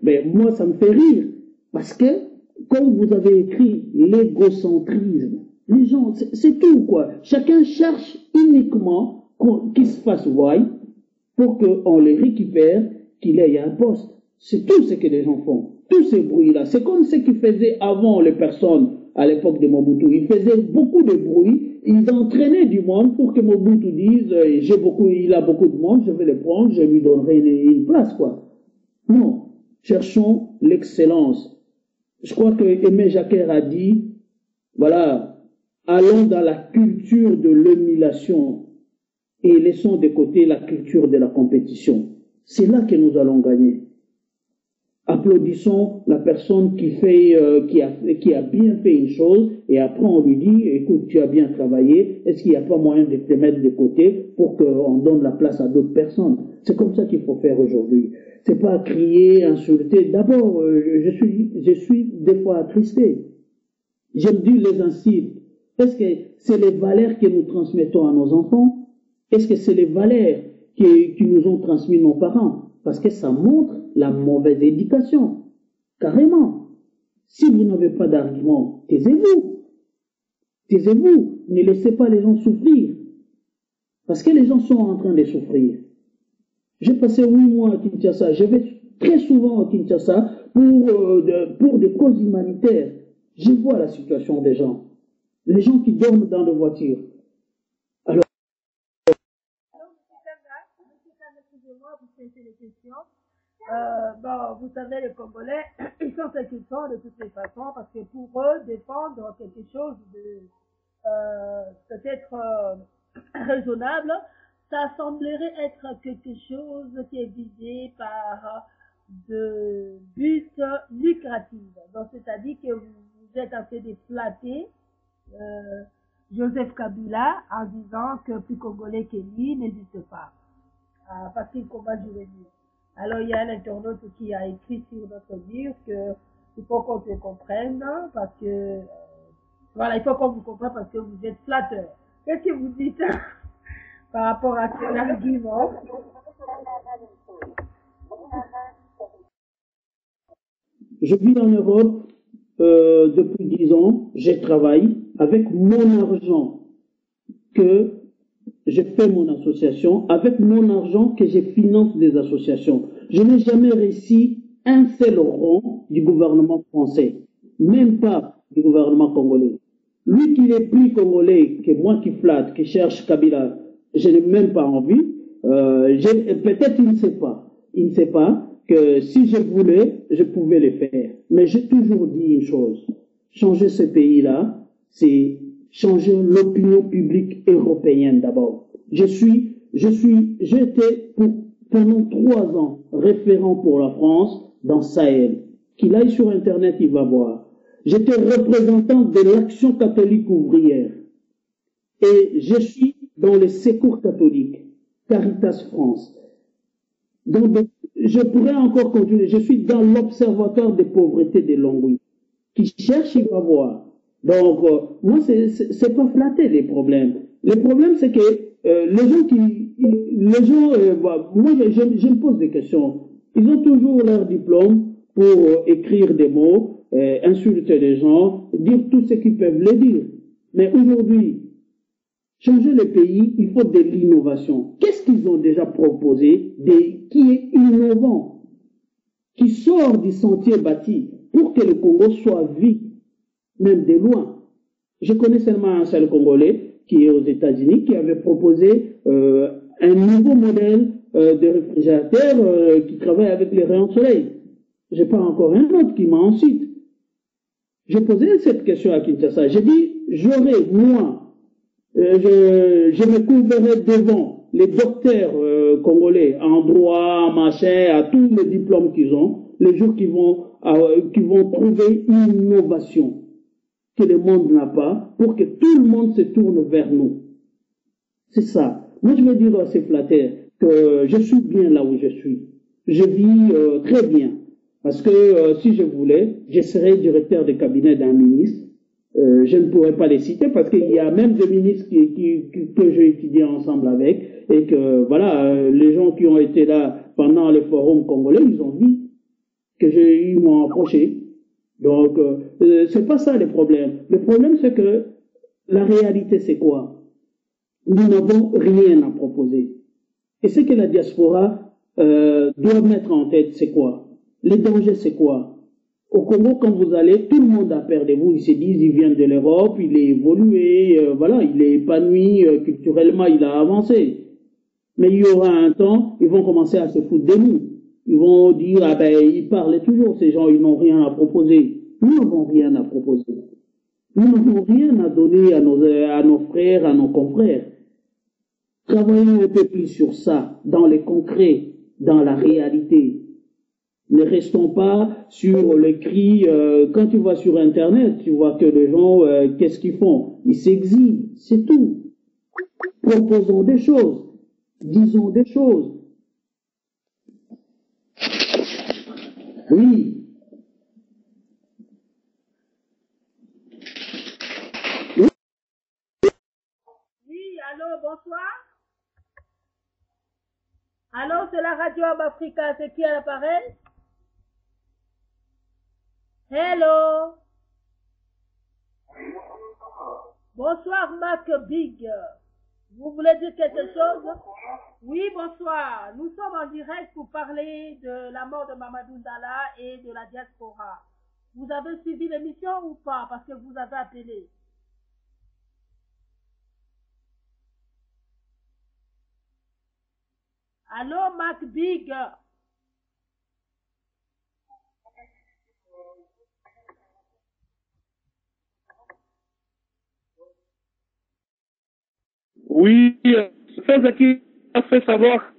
mais moi ça me fait rire, parce que, comme vous avez écrit, l'égocentrisme, les gens, c'est tout quoi. Chacun cherche uniquement qu'il se fasse voir pour qu'on les récupère, qu'il ait un poste. C'est tout ce que les gens font. Tous ces bruits-là, c'est comme ce qu'ils faisaient avant les personnes à l'époque de Mobutu. Ils faisaient beaucoup de bruit, ils entraînaient du monde pour que Mobutu dise il a beaucoup de monde, je vais le prendre, je lui donnerai une place, quoi. Non, cherchons l'excellence. Je crois que Aimé Jacquer a dit, voilà, allons dans la culture de l'émulation et laissons de côté la culture de la compétition. C'est là que nous allons gagner. Applaudissons la personne qui a bien fait une chose et après on lui dit, écoute, tu as bien travaillé, est-ce qu'il n'y a pas moyen de te mettre de côté pour qu'on donne la place à d'autres personnes? C'est comme ça qu'il faut faire aujourd'hui. C'est pas crier, insulter. D'abord, je suis des fois attristé. J'aime dire les insultes. Est-ce que c'est les valeurs que nous transmettons à nos enfants? Est-ce que c'est les valeurs qui nous ont transmis nos parents? Parce que ça montre la mauvaise éducation. Carrément. Si vous n'avez pas d'argument, taisez-vous. Taisez-vous. Ne laissez pas les gens souffrir. Parce que les gens sont en train de souffrir. J'ai passé 8 mois à Kinshasa. Je vais très souvent à Kinshasa pour des causes humanitaires. Je vois la situation des gens. Les gens qui dorment dans les voitures. Alors, excusez-moi, vous posez les questions. Bon, vous savez, les Congolais, ils sont ce qu'ils sont de toutes les façons, parce que pour eux, défendre quelque chose de peut-être raisonnable, ça semblerait être quelque chose qui est visé par de buts lucratifs. Donc, c'est-à-dire que vous êtes en train de flatter Joseph Kabila en disant que plus Congolais que lui n'existe pas. Parce qu'il combat du revenu. Alors il y a un internaute qui a écrit sur notre mur que il faut qu'on se comprenne parce que voilà, il faut qu'on vous comprenne parce que vous êtes flatteur. Qu'est-ce que vous dites par rapport à cet argument? Je vis en Europe depuis 10 ans, je travaille avec mon argent que je fais mon association, avec mon argent que je finance des associations. Je n'ai jamais réussi un seul rond du gouvernement français, même pas du gouvernement congolais. Lui qui est plus congolais que moi qui flatte, qui cherche Kabila, je n'ai même pas envie. Peut-être il ne sait pas. Il ne sait pas que si je voulais, je pouvais le faire. Mais j'ai toujours dit une chose. Changer ce pays-là, c'est changer l'opinion publique européenne d'abord. J'étais pendant 3 ans référent pour la France dans Sahel. Qu'il aille sur Internet, il va voir. J'étais représentant de l'Action catholique ouvrière. Et je suis dans les secours catholiques, Caritas France. Donc, je pourrais encore continuer. Je suis dans l'Observatoire des pauvretés de Longwy. Qui cherche, il va voir. Donc, moi, c'est pas flatter les problèmes. Les problèmes, c'est que moi, je me pose des questions. Ils ont toujours leur diplôme pour écrire des mots, insulter les gens, dire tout ce qu'ils peuvent les dire. Mais aujourd'hui, changer le pays, il faut de l'innovation. Qu'est-ce qu'ils ont déjà proposé qui est innovant, qui sort du sentier bâti pour que le Congo soit vu, même de loin? Je connais seulement un seul Congolais qui est aux États-Unis, qui avait proposé un nouveau modèle de réfrigérateur qui travaille avec les rayons de soleil. J'ai pas encore un autre qui m'a ensuite. J'ai posé cette question à Kinshasa. J'ai dit, moi, je me couvrirai devant les docteurs congolais en droit, machin, à tous les diplômes qu'ils ont, les jours qui vont trouver une innovation que le monde n'a pas, pour que tout le monde se tourne vers nous. C'est ça. Moi, je veux dire à ces flatteurs que je suis bien là où je suis. Je vis très bien. Parce que si je voulais, je serais directeur de cabinet d'un ministre. Je ne pourrais pas les citer parce qu'il y a même des ministres que j'ai étudié ensemble avec, et que voilà, les gens qui ont été là pendant les forums congolais, ils ont dit que ils m'ont approché. Donc, c'est pas ça le problème. Le problème, c'est que la réalité, c'est quoi? Nous n'avons rien à proposer. Et ce que la diaspora doit mettre en tête, c'est quoi? Les dangers, c'est quoi? Au Congo, quand vous allez, tout le monde a peur de vous. Ils se disent, il vient de l'Europe, il est évolué, voilà, il est épanoui, culturellement, il a avancé. Mais il y aura un temps, ils vont commencer à se foutre de nous. Ils vont dire, ah ben, ils parlent toujours, ces gens, ils n'ont rien à proposer. Nous n'avons rien à proposer. Nous n'avons rien à donner à nos frères, à nos confrères. Travaillons un peu plus sur ça, dans les concrets, dans la réalité. Ne restons pas sur le cri. Quand tu vas sur Internet, tu vois que les gens, qu'est-ce qu'ils font? Ils s'exhibent, c'est tout. Proposons des choses, disons des choses. Oui. Oui, allô, bonsoir. Allô, c'est la radio Africa, c'est qui à l'appareil? Hello. Bonsoir, Mac Big. Vous voulez dire quelque chose? Oui, bonsoir. Nous sommes en direct pour parler de la mort de Mamadou Ndala et de la diaspora. Vous avez suivi l'émission ou pas? Parce que vous avez appelé. Allô, Mac Big. Oui, c'est qui a fait savoir.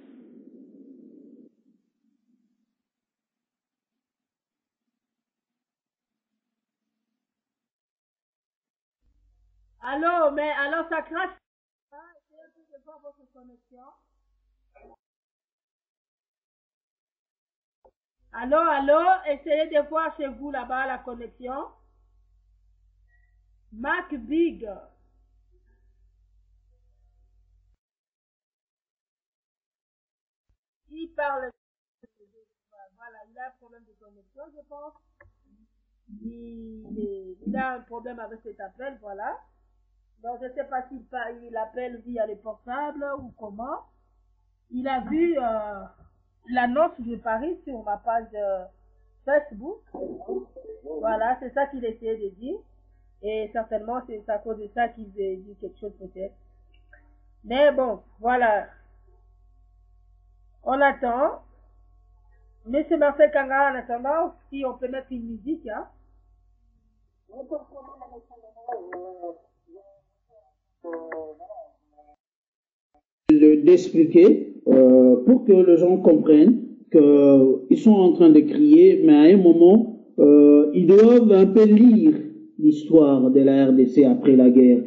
Allô, mais alors ça crache. Essayez un peu de voir votre connexion. Allô, allô, essayez de voir chez vous là-bas la connexion. Mac Big. Il parle. Voilà, il a un problème de connexion, je pense. Il a un problème avec cet appel, voilà. Donc, je ne sais pas s'il appelle via les portables ou comment. Il a vu l'annonce de Paris sur ma page Facebook. Voilà, c'est ça qu'il essayait de dire. Et certainement, c'est à cause de ça qu'il veut dire quelque chose peut-être. Mais bon, voilà. On attend. Monsieur Marcel Kanga, en attendant, si on peut mettre une musique, hein. D'expliquer pour que les gens comprennent qu'ils sont en train de crier, mais à un moment, ils doivent un peu lire l'histoire de la RDC après la guerre,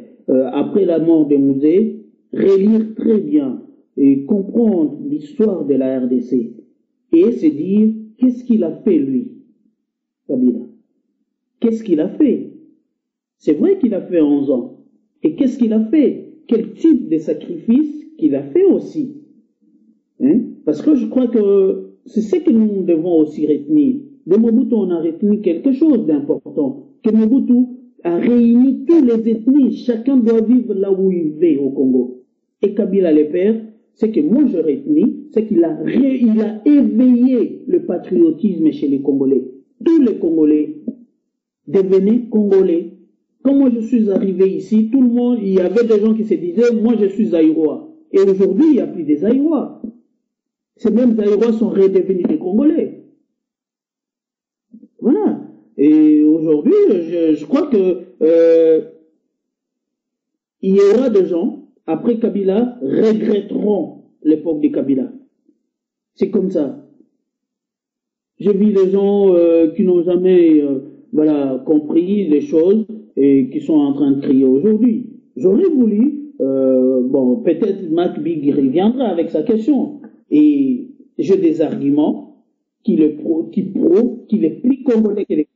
après la mort de Mouzé, relire très bien et comprendre l'histoire de la RDC et se dire qu'est-ce qu'il a fait lui, Kabila. Qu'est-ce qu'il a fait? C'est vrai qu'il a fait 11 ans. Et qu'est-ce qu'il a fait? Quel type de sacrifice qu'il a fait aussi? Hein? Parce que je crois que c'est ce que nous devons aussi retenir. De Mobutu, on a retenu quelque chose d'important. Que Mobutu a réuni toutes les ethnies. Chacun doit vivre là où il veut au Congo. Et Kabila le père, ce que moi je retenu, c'est qu'il a éveillé le patriotisme chez les Congolais. Tous les Congolais devenaient Congolais. Quand moi je suis arrivé ici, tout le monde, il y avait des gens qui se disaient, moi je suis Zaïrois. Et aujourd'hui, il n'y a plus des Zaïrois. Ces mêmes Zaïrois sont redevenus des Congolais. Voilà. Et aujourd'hui, je crois que il y aura des gens, après Kabila, regretteront l'époque de Kabila. C'est comme ça. J'ai vu les gens qui n'ont jamais compris les choses et qui sont en train de crier aujourd'hui. J'aurais voulu, peut-être Mac Big reviendra avec sa question. Et j'ai des arguments qui prouvent qu'il est plus congolais que les.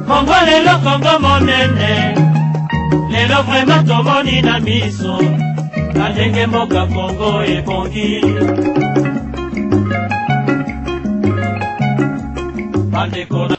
Congo lelo Congo monene lelo vraiment tomoni na miso na ndenge mboka Congo ebongi bandeko